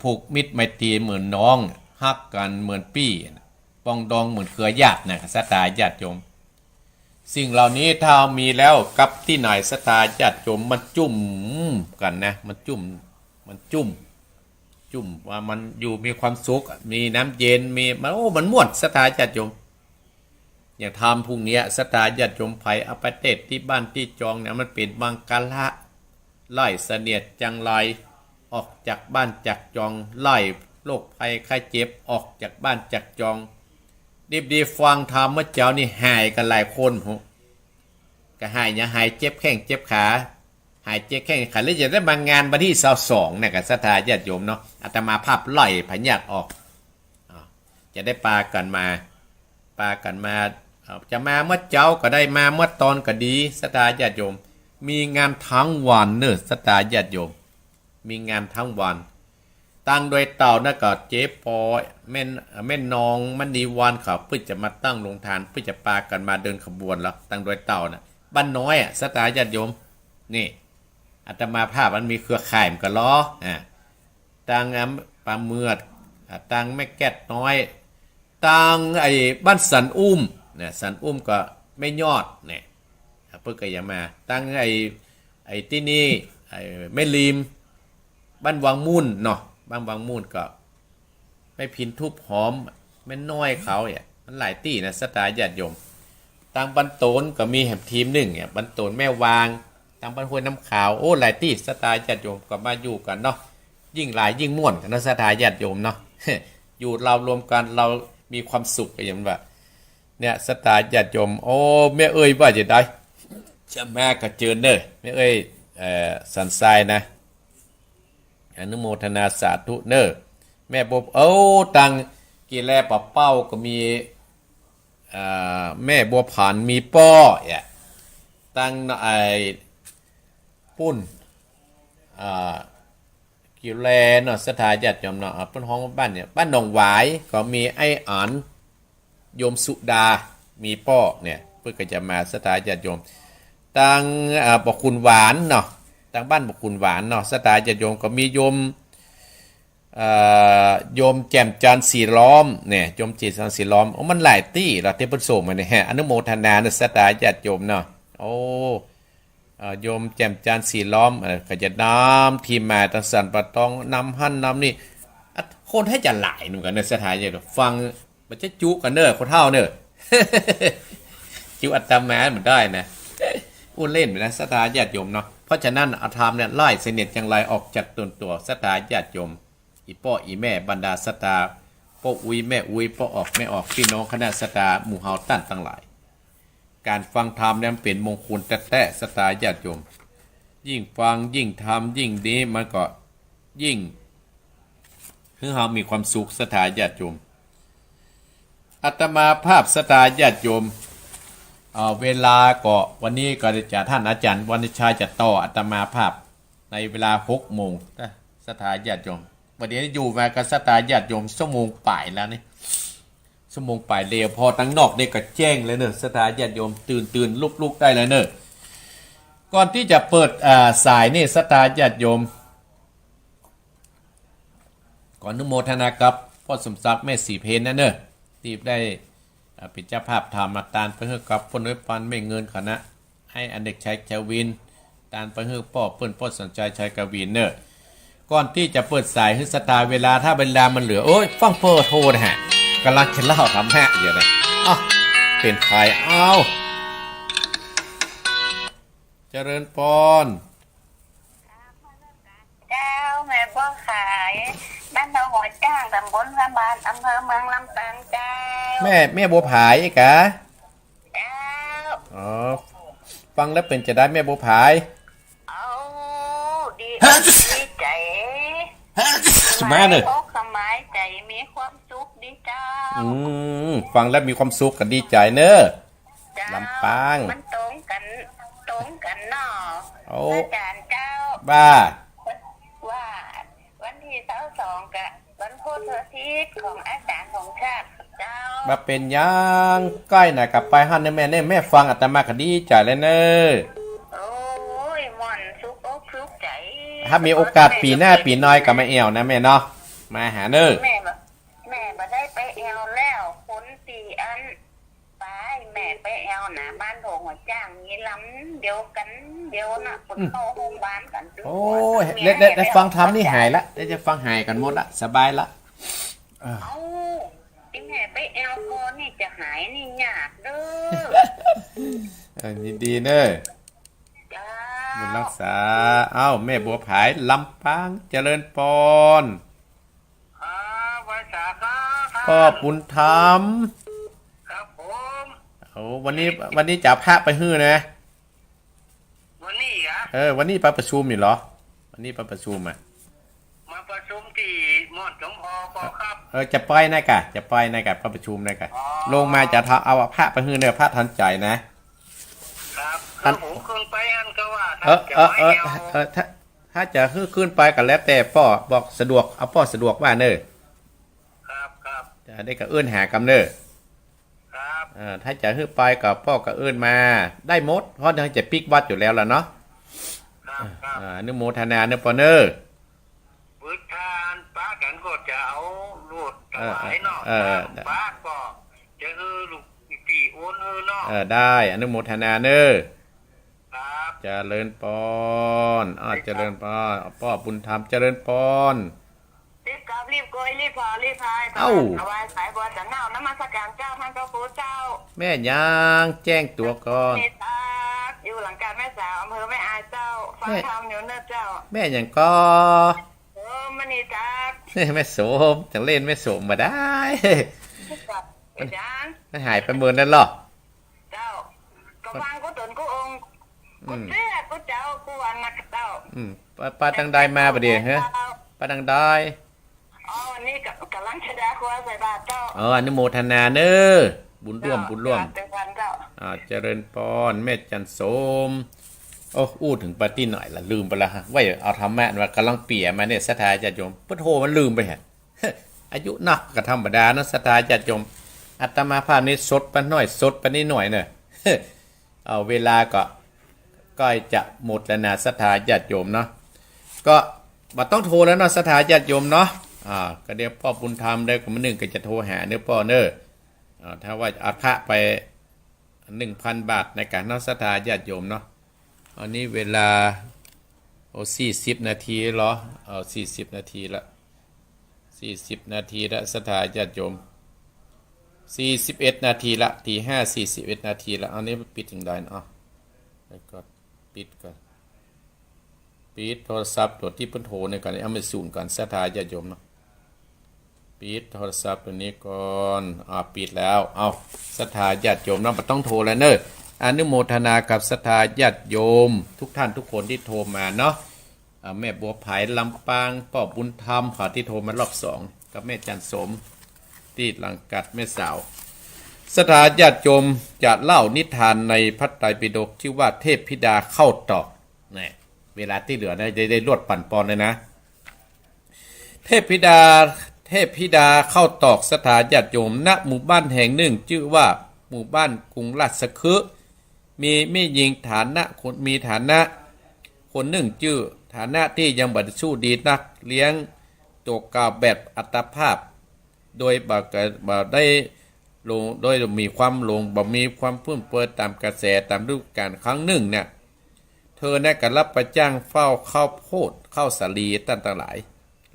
[SPEAKER 1] ผูกมิตรไมตรีเหมือนน้องฮักกันเหมือนปี้ปองดองเหมือนเครือญาตินะศรัทธาญาติโยมสิ่งเหล่านี้ถ้ามีแล้วกับที่ไหนศรัทธาญาติโยมมันจุ่มกันนะมันจุ่มว่ามันอยู่มีความสุขมีน้ำเย็นมีมันม่วนศรัทธาญาติโยมอย่างทำพรุ่งนี้ศรัทธาญาติโยมไผเอาไปเทศที่บ้านที่จองเนี่ยมันเป็นมังกรละไล่เสนียดจังไรออกจากบ้านจากจองไล่โรคภัยไข้เจ็บออกจากบ้านจากจอง ดีฟังธรรมเมื่อเจ้านี่หายกันหลายคนก็หายเนี่ยหายเจ็บแข้งเจ็บขาหายเจ็บแข้งขาแล้วจะได้มางานวันที่22เนี่ยกับศรัทธาญาติโยมเนาะอาตมาภาพล่อยพญาติออกจะได้ปากันมาจะมาเมื่อเจ้าก็ได้มาเมื่อตอนก็ดีศรัทธาญาติโยมมีงานทั้งวันเนอะศรัทธาญาติโยมมีงานทั้งวันตั้งโดยเต่านะก็เจ๊ปอแม่นองมันดีวันเขาเพื่อจะมาตั้งโรงทานเพื่อจะปากันมาเดินขบวนแล้วตั้งโดยเต่านะบ้านน้อยศรัทธาญาติโยมนี่อาตมาภาพมันมีเครือข่ายมันก็ล้อตั้งปลาเมือดตั้งแม่แก้ดน้อยตั้งไอ้บ้านสันอุ้มเนี่ยสันอุ้มก็ไม่ยอดเนี่ยเพื่อก็อย่ามาตั้งไอ้ที่นี่ไอ้แม่ริมบ้านวังมุ่นเนาะบ้านวังมุ่นก็ไม่พินทุบหอมไม่น้อยเขาเนี่ยมันหลายตี้นะศรัทธาญาติโยมตั้งบันโตนก็มีแหมทีมหนึ่งเนี่ยบันโตนแม่วางตั้งบันห้วยน้ำขาวโอ้หลายตี้ศรัทธาญาติโยมก็มาอยู่กันเนาะยิ่งหลายยิ่งม่วนกันนะศรัทธาญาติโยมเนาะ อยู่เรารวมกันเรามีความสุขอย่างว่าเนี่ยศรัทธาญาติโยมโอ้แม่เอ้ยว่าจะได้จะแม่ก็เจอเนอะแม่เอ้ยสันทรายนะอนุโมทนาสาธุเนอะแม่บบตังกีแลปะเป้าก็มีแม่บัวผ่านมีป้อตั้งไอ้ปุ้นกิแลเนาะสถาญาติโยมเนาะปุ้นห้องบ้านเนี่ยบ้านหนองหวายก็มีไอ้อันโยมสุดามีป้อเนี่ยเพื่อก็จะมาสถาญาติโยมตั้งบกคุณหวานเนาะตั้งบ้านบกคุณหวานเนาะสถาญาติโยมก็มีโยมแจ่มจันทร์สีล้อมเนี่ยโยมจีจันทร์สีล้อมมันหลายตี้เราเทพประสงค์มาเนี่ยอนุโมทนาในสถาญาติโยมเนาะโอ้โยมแจ่มจันทร์สีล้อมก็จะนำทีมมาตั้งสันปะตองนำหั่นนำนี่คนให้จะหลายหนุ่มกันในสถาญาติฟังมันจะจุกันเนอะคนเท่าเนอะ จุอัตตมาเหมือนได้นะอุ้นเล่นไปนะสถาญาติโยมเนาะเพราะฉะนั้นอาธรรมเนี่ยไล่เสน็จอย่างไรออกจากตัวสถาญาติโยมอีป้ออีแม่บรรดาสตาป้ออุ้ยแม่อุ้ยป้อออกแม่ออกพี่น้องคณะสตาหมู่เฮาตั้นทั้งหลายการฟังธรรมนั้นเป็นมงคลแท้ๆสตาญาติโยมยิ่งฟังยิ่งทำยิ่งดีมันก็ยิ่งคือเฮามีความสุขสตาญาติโยมอาตมาภาพสตาญาติโยมเวลาก็วันนี้ก็จะท่านอาจารย์วรรณชัยจะต่ออาตมาภาพในเวลา6 โมงสตาญาติโยมวันนี้อยู่มากับสตาญาติโยมชั่วโมงป่ายแล้วนี่ชั่วโมงป่ายเร็วพอตั้งนอกนี่ก็แจ้งเลยเนอะสตาญาติโยมตื่นลุกได้เลยเนอะก่อนที่จะเปิดสายนี่สตาญาติโยมก่อนอนุโมทนากับพ่อสมศักดิ์แม่สีเพนนะเนอะที่ได้เป็นเจ้าภาพธรรมตานไปเฮือกับพลน้อยปันไม่เงินคณะให้อันเด็กชายชวินตานไปเฮือป้อเปิ้นป้อสนใจชายกวินเนอะก่อนที่จะเปิดสายให้สตาเวลาถ้าเวลามันเหลือโอ้ยฟังเปิดโทรนะฮะกำลังจะเล่าทำแฮะอยู่นะเป็นใครเจริญปอน
[SPEAKER 2] เจ้าแม่บัวขายบ้านเราหัวจ้างตำบลระบาดอำเภอเมืองลำปางเจ้า
[SPEAKER 1] แม่บัวผายกะ
[SPEAKER 2] เจ้า
[SPEAKER 1] ฟังแล้วเป็นจะได้แม่บัวผาย
[SPEAKER 2] ดีใจ
[SPEAKER 1] สบายเลย
[SPEAKER 2] สบายใจมีความสุขดีเจ้า
[SPEAKER 1] ฟังแล้วมีความสุขกันดีใจเนอะลำปาง
[SPEAKER 2] มันตรงกันเนาะอาจารย์เจ้า
[SPEAKER 1] ว่า
[SPEAKER 2] วันที่22กับวันพุธอาทิตย์ของอาจารย์ของชาติเจ้า
[SPEAKER 1] มาเป็นยังใกล้หน่อยกลับไปฮั่นแม่แม่ฟังอาตมาก็ดีใจเลยเนอะ
[SPEAKER 2] โอ้ยมันสุขอกสุขใจ
[SPEAKER 1] ถ้ามีโอกาสปีหน้าปีน้อยก็มาแอวนะแม่เนาะมาหาเนอะ
[SPEAKER 2] แม่มาได้ไปแอวแล้วคนตีอันไปแม่ไปแอวนะบ้านโถงหัวจ้างมีล้ำเดียวกันเดียวนะคนเข้าโรงพยาบาลกัน
[SPEAKER 1] โอ้ยได้ฟังทำนี่หายละได้จะฟังหายกันหมดละสบายละ
[SPEAKER 2] ที่แม่ไปแอลกอนี่จะหายนี่ยากเด้อ
[SPEAKER 1] ยินดีเนอะบุญรักษาแม่บัวผายลำปางเจริญปอนพ่อปุณธรรม โอ้วันนี้จะพระไปฮื้อนะ
[SPEAKER 2] วันนี้อ่ะ
[SPEAKER 1] วันนี้ไปประชุมอยู่เหรอวันนี้ไปประชุมอ่ะ
[SPEAKER 2] มาประชุมที่มอดสมพอปอครับ
[SPEAKER 1] จะไปนะกะไปประชุมนะกะลงมาจะเอาพระไปฮื้อเนี่ยพระทันใจนะครับ
[SPEAKER 2] ผมขึ้นไปอันก็ว่า
[SPEAKER 1] ถ้าจะขึ้นไปกันแล้วแต่ป้อบอกสะดวกเอาป้อสะดวกว่าเนอ
[SPEAKER 2] ครับ
[SPEAKER 1] จะได้กับเอื้นหากำเนอ
[SPEAKER 2] ครับ
[SPEAKER 1] ถ้าจะขึ้นไปกับป้อกับเอื้นมาได้หมดเพราะทั้งจะปิกวัดอยู่แล้วล่ะเนาะ
[SPEAKER 2] ครับ
[SPEAKER 1] นึกโมทนาเนอปอเนอ
[SPEAKER 2] พุทธานป้ากันก็จะเอาลูกถวายเนาะป้าก็จะลูกปีโอนเนาะ
[SPEAKER 1] ได้อนุโมทนาเนอเจริญปอนเจริญปอนป้อบุญธรรมเจริญปอน
[SPEAKER 2] รีบกลับรีบโกยรีบพายเอาไว้สายบัวจะเน่านมัสการเจ้าท่านพระครูเจ้า
[SPEAKER 1] แม่ยางแจ้งตัวก่อน
[SPEAKER 2] อยู่หลังการแม่สาวอำเภอแม่อายเจ้าฟังธรรมอยู่เนื้อเจ้า
[SPEAKER 1] แม่ยังก็
[SPEAKER 2] มณีจัก
[SPEAKER 1] แม่โสมจะเล่นแม่โสมมาได้มันหายไปเมื่อนั้นหรอ
[SPEAKER 2] เจ้าก็ฟังก็ตนก็องค์กูเจ้ากูเจ้ากูวันนักเจ้า
[SPEAKER 1] ป้าตังได้มาประเดี๋ยวฮะป้าตังได้
[SPEAKER 2] นี่กำลังชะดาครัวใส่บาตรเจ้า
[SPEAKER 1] อนุโมทนาเนอบุญร่วมเจริญปอนแม่จันโสมอู้ถึงปาร์ตี้หน่อยละลืมไปละฮะว่าเอาธรรมะว่ากำลังเปี่ยมาเนี่ยศรัทธาญาติโยมพุทโธมันลืมไปฮะอายุนักก็ธรรมดานะศรัทธาญาติโยมอาตมาภาพนี้สดไปหน่อยสดไปนิดหน่อยเนี่ยเอาเวลาก็ใกล้จะหมดแล้วนะศรัทธาญาติโยมเนาะก็มาต้องโทรแล้วเนาะศรัทธาญาติโยมเนาะก็เดี๋ยวพ่อบุญธรรมได้ก็มา1ก็จะโทรหาเนื้อพ่อเน้อถ้าว่าเอาพระไป 1,000 บาทในการนักศรัทธาญาติโยมเนาะอันนี้เวลา40 นาทีเหรอ40 นาทีละ40 นาทีละศรัทธาญาติโยม41 นาทีละที5 41 นาทีละอันนี้ปิดถึงได้เนาะแล้วก็ปิดก่อนปิดโทรศัพท์ตัวที่เพิ่นโทรในก่อนเอามาสูนก่อนศรัทธาญาติโยมเนาะปิดโทรศัพท์ตัวนี้ก่อนปิดแล้วเอาศรัทธาญาติโยมเนาะบ่ต้องโทรแล้วเน้ออนุโมทนากับศรัทธาญาติโยมทุกท่านทุกคนที่โทรมาเนาะแม่บัวไผ่ลำปางป้อบุญธรรมที่โทรมารอบ2กับแม่จันสมที่หลังกัดแม่สาวศรัทธาญาติโยมจะเล่านิทานในพระไตรปิฎกชื่อว่าเทพธิดาเข้าตอกนี่เวลาที่เหลือได้รวดปั่นปอนเลยนะเทพธิดาเข้าตอกศรัทธาญาติโยมณหมู่บ้านแห่งหนึ่งชื่อว่าหมู่บ้านกรุงราชคฤห์มีแม่หญิงฐานะคนหนึ่งชื่อฐานะที่ยังบัดสู้ดีนักเลี้ยงตัวกาวแบบอัตภาพโดยบ่ได้ลงโดยมีความลงบ่มีความพุ่มเปิดตามกระแสตามฤดูกาลครั้งหนึ่งเนี่ยเธอได้ก็รับประจ้างเฝ้าข้าวโพดข้าวสาลีต่างๆหลาย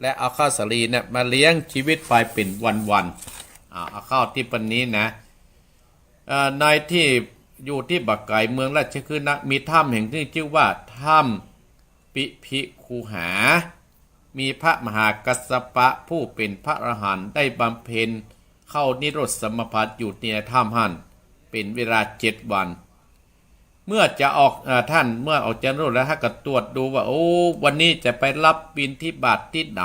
[SPEAKER 1] และเอาข้าวสาลีเนี่ยมาเลี้ยงชีวิตไปเป็นวันๆเอาข้าวที่ปันนี้นะในที่อยู่ที่บักไก่เมืองราชคฤห์มีถ้ำแห่งที่ชื่อว่าถ้ำปิพิคูหามีพระมหากัสสปะผู้เป็นพระอรหันต์ได้บำเพ็ญเข้านิโรธสมาบัติอยู่ในถ้ำหันเป็นเวลา7 วันเมื่อจะออกเมื่อออกจากนิโรธแล้วท่านก็ตรวจดูว่าวันนี้จะไปรับบิณฑบาตที่ไหน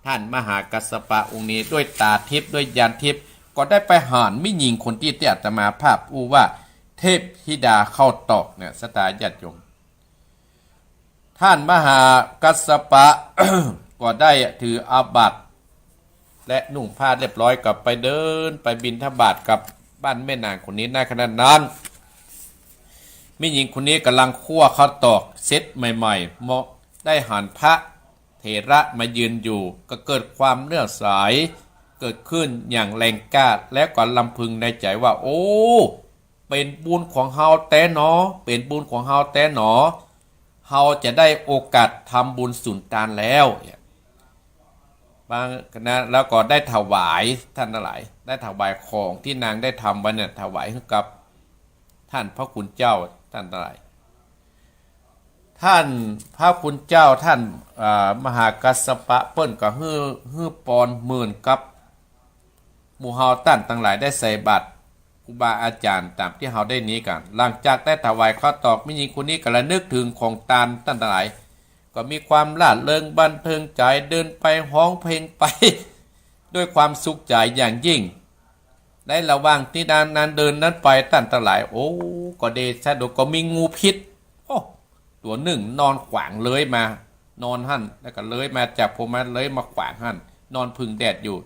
[SPEAKER 1] ท่านมหากัสสปะองค์นี้ด้วยตาทิพย์ด้วยญาณทิพย์ก็ได้ไปหานมิหญิงคนที่อาตมาภาพว่าเทพธิดาเข้าตอกเนี่ยศรัทธาญาติโยมท่านมหากัสสปะ ก็ได้ถืออาบัติและนุ่งผ้าเรียบร้อยกับไปเดินไปบิณฑบาตกับบ้านแม่นางคนนี้ในขณะนั้นมิหญิงคนนี้กำลังคั่วข้าวตอกเซตใหม่ๆเหมาะได้หันพระเถระมายืนอยู่ก็เกิดความเลื่อมใสเกิดขึ้นอย่างแรงกล้าและก็ลำพึงในใจว่าเป็นบุญของเฮาแต่หนอเป็นบุญของเฮาแต่หนอเฮาจะได้โอกาสทำบุญสุนทานแล้วบางคณะแล้วก็ได้ถวายท่านทั้งหลายได้ถวายของที่นางได้ทำไว้เนี่ยถวายให้กับท่านพระคุณเจ้าท่านทั้งหลายท่านพระคุณเจ้าท่านมหากัสสปะเปิ้นก็ฮื้อปอนหมื่นกับหมู่เฮาท่านทั้งหลายได้ใส่บาตร ครูบาอาจารย์ตามที่เราได้นี้กันหลังจากได้ถวายข้าวตอกแม่หญิงคนนี้ก็ระลึกถึงของตาลตั้งหลายก็มีความล่าเริงบันเทิงใจเดินไปฮ้องเพลงไป ด้วยความสุขใจอย่างยิ่งในระหว่างที่นั้นเดินนั้นไปตั้งหลายโอ้ก็เดชะดก็มีงูพิษโอ้ตัวหนึ่งนอนขวางเลยมานอนหั่นแล้วก็เลยมาจากพมาเลยมาขวางหั่นนอนพึ่งแดดอยู่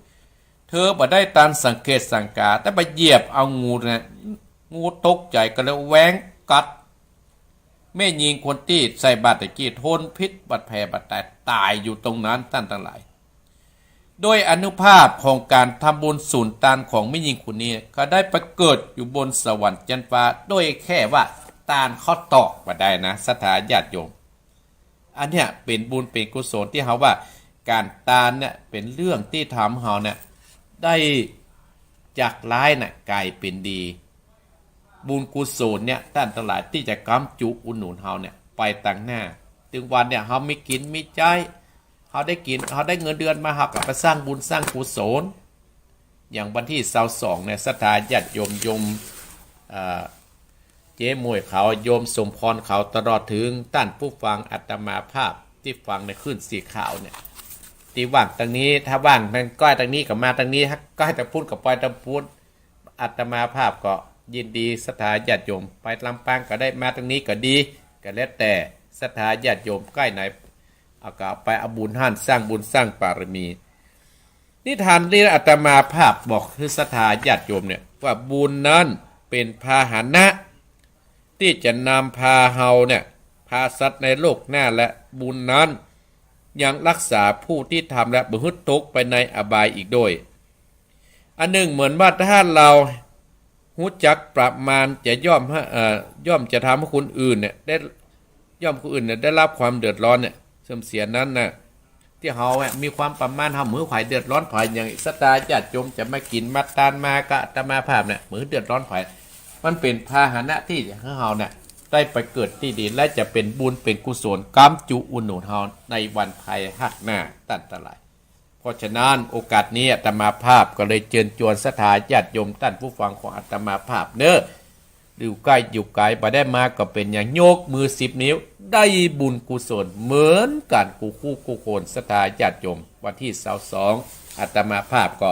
[SPEAKER 1] เธอบ่ได้ตามสังเกตสังกาแต่ไปเหยียบเอางูนะงูตกใจก็เลยแหวงกัดแม่ยิงคนที่ใส่บาตรตะกี้ทนพิษบาดแผลบาดตายอยู่ตรงนั้นตั้งหลายโดยอนุภาพของการทำบุญสูญตานของแม่ยิงคนนี้ก็ได้ประเกิดอยู่บนสวรรค์จันทร์ฟ้าโดยแค่ว่าตานข้อตอกมาได้นะสถาญาติโยมอันเนี้ยเป็นบุญเป็นกุศลที่เขาว่าการตานเนี่ยเป็นเรื่องที่ทำเขาเนี่ยได้จากร้ายน่ะกลายเป็นดีบุญกุศลเนี่ยท่านทั้งหลายที่จะค้ำจุอุดหนุนเฮาเนี่ยไปต่างหน้าถึงวันเนี่ยเฮาไม่กินไม่ใจเฮาได้กินเฮาได้เงินเดือนมาเฮาก็ไปสร้างบุญสร้างกุศลอย่างวันที่22เนี่ยศรัทธาญาติโยมเจ๊มวยเขาโยมสมพรเขาตลอดถึงท่านผู้ฟังอาตมาภาพที่ฟังในขึ้นสีขาวเนี่ยที่ว่างตรงนี้ถ้าว่างมันก้อยตรงนี้กับมาตรงนี้ก้อยตะพูดกับปอยตะพูดอาตมาภาพก็ยินดีศรัทธาญาติโยมไปลำปางก็ได้มาตรงนี้ก็ดีก็แล้วแต่ศรัทธาญาติโยมใกล้ไหนเอาก็ไปเอาบุญหั่นสร้างบุญสร้างบารมีนิทานที่อาตมาภาพบอกคือศรัทธาญาติโยมเนี่ยว่าบุญนั้นเป็นพาหนะที่จะนำพาเฮาเนี่ยพาสัตว์ในโลกหน้าและบุญนั้นยังรักษาผู้ที่ทำและบ่ฮึดตกไปในอบายอีกด้วยอันหนึ่งเหมือนว่าถ้าเรารู้จักประมาณจะย่อมจะทำให้คนอื่นเนี่ยได้คนอื่นเนี่ยได้รับความเดือดร้อนเนี่ยเสื่อมเสียนั้นน่ะที่เฮาเนี่ยมีความประมาณทำมือไผ่เดือดร้อนไผ่อย่างสตาญาติโยมจะมากินมาตานมากะตมาภาพเนี่ยมือเดือดร้อนไผ่มันเป็นพาหนะที่ให้เฮาเนี่ยได้ไปเกิดที่ดีและจะเป็นบุญเป็นกุศลกำจุอุดหนุนเฮาในวันภายภาคหน้าตั้งแต่หลายเพราะฉะนั้นโอกาสนี้อาตมาภาพก็เลยเชิญชวนศรัทธาญาติโยมท่านผู้ฟังของอาตมาภาพเน้ออยู่ใกล้อยู่ไกลบ่ได้มาก็เป็นอย่างโยกมือ10 นิ้วได้บุญกุศลเหมือนกันคู่โคนศรัทธาญาติโยมวันที่22อาตมาภาพก็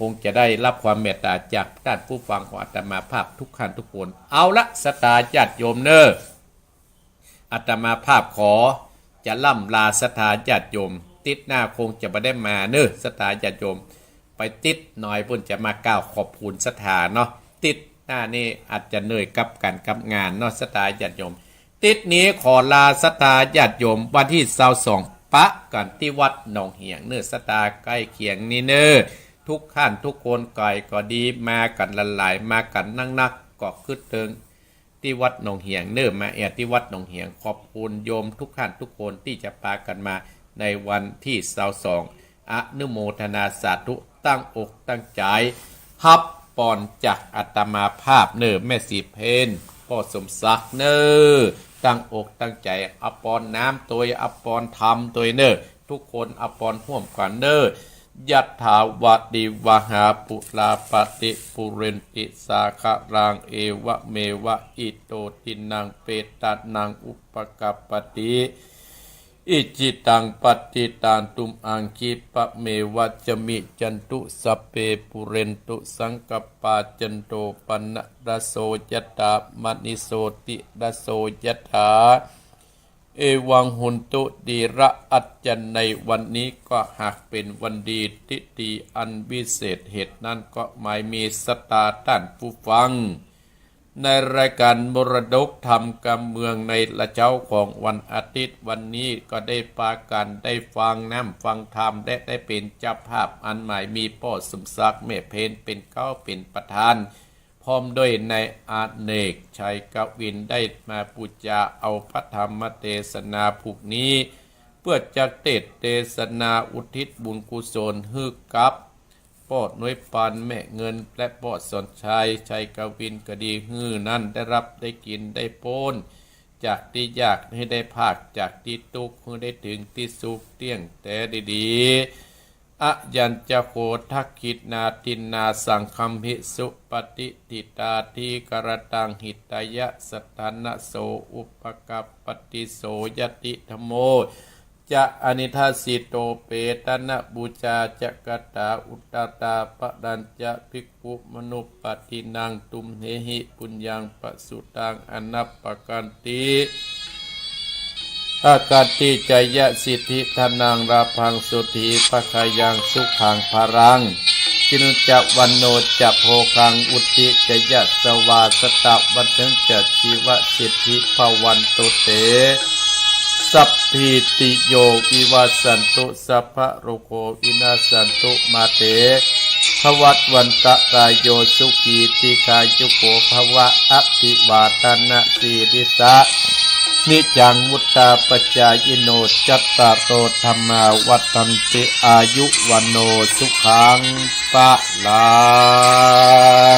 [SPEAKER 1] คงจะได้รับความเมตตาจากท่านผู้ฟังของอาตมาภาพทุกท่านทุกคนเอาละศรัทธาญาติโยมเน้ออาตมาภาพขอจะล่ำลาศรัทธาญาติโยมติดหน้าคงจะไม่ได้มาเน้อศรัทธาญาติโยมไปติดหน่อยเพิ่นจะมากล่าวขอบคุณศรัทธาเนาะติดหน้านี่อาจจะเหนื่อยกับกันกับงานเนาะศรัทธาญาติโยมติดนี้ขอลาศรัทธาญาติโยมวันที่22ปะกันที่วัดหนองเหียงเน้อศรัทธาใกล้เคียงนี่เน้อทุกท่านทุกคนไก่ก็ดีมากันละลายมากันนักก็คึดถึงที่วัดหนองเหียงเน้อมาที่วัดหนองเหียงขอบคุณโยมทุกท่านทุกคนที่จะพากันมาในวันที่22อนุโมทนาสาธุตั้งอกตั้งใจฮับปอนจากอาตมาภาพเน้อแม่สีเพนพ่อสมศักดิ์เน้อตั้งอกตั้งใจอปอนน้ำตัวอปอนธรรมตัวเน้อทุกคนอปอนร่วมกันเน้อยัตถาวะดิวหาปุลาปฏิปุเรนติสาครังเอวะเมวะอิโตตินังเปตานังอุปกัปปติอิจิตังปฏิตันตุมอังคิปะเมวัจมิจันตุสัพเพปุเรนตุสังกปาจันโตปนะระโสยตามณิโสติระโสยถาเอวังหุนตุดีระอัจจันในวันนี้ก็หากเป็นวันดีทิฏอันวิเศษเหตุนั้นก็หมายมีสตาท่านผู้ฟังในรายการมรดกธรรมการเมืองในละเจ้าของวันอาทิตย์วันนี้ก็ได้ปากันได้ฟังน้ำฟังธรรมและได้เป็นเจ้าภาพอันหมายมีพ่อสมศักดิ์แม่เพนเป็นเก้าเป็นประธานพร้อมด้วยในอาเนกชัยกวินได้มาปูจาเอาพระธรรมเทศนาผูกนี้เพื่อจะเทศนาอุทิศบุญกุศลให้กับพ่อน้อยปานแม่เงินและพ่อสนชัยกวินก็ดีฮื้อนั้นได้รับได้กินได้โปนจากที่ยากให้ได้ภาคจากที่ทุกข์ให้ได้ถึงที่สุขเตี้ยงแต่ดีๆ อะยัญจะโคทักขินาตินนาสังคัมหิสุปฏิติตาทีกรตังหิตายะสถานะโสอุปกัปปติโสยติธโมจะอนิทัสสิโตเปตนะบูชาจะกตาอุตตตาปะดัญจะภิกขุมนุปปตินังตุมเหหิปุญญังปสุตังอนัปปกันติอากาติจยะสิทธิธนังราพังสุธีภคายังสุขังภารังกินุจัวันโนจะโภคังอุติจยะสวาสตะวัฏังจัชีวสิทธิภวันตุเตสัพพิติโยวิวัสสันตุสัพพะโรโควินาศสันตุมาเตภวัตวันตะกายโยสุขีติกายุโกภวะอภิวาทนาสีริสะนิจังมุตตาปจายโนจัตตาโตธรรมาวัฏันติอายุวันโนสุขังปะลัง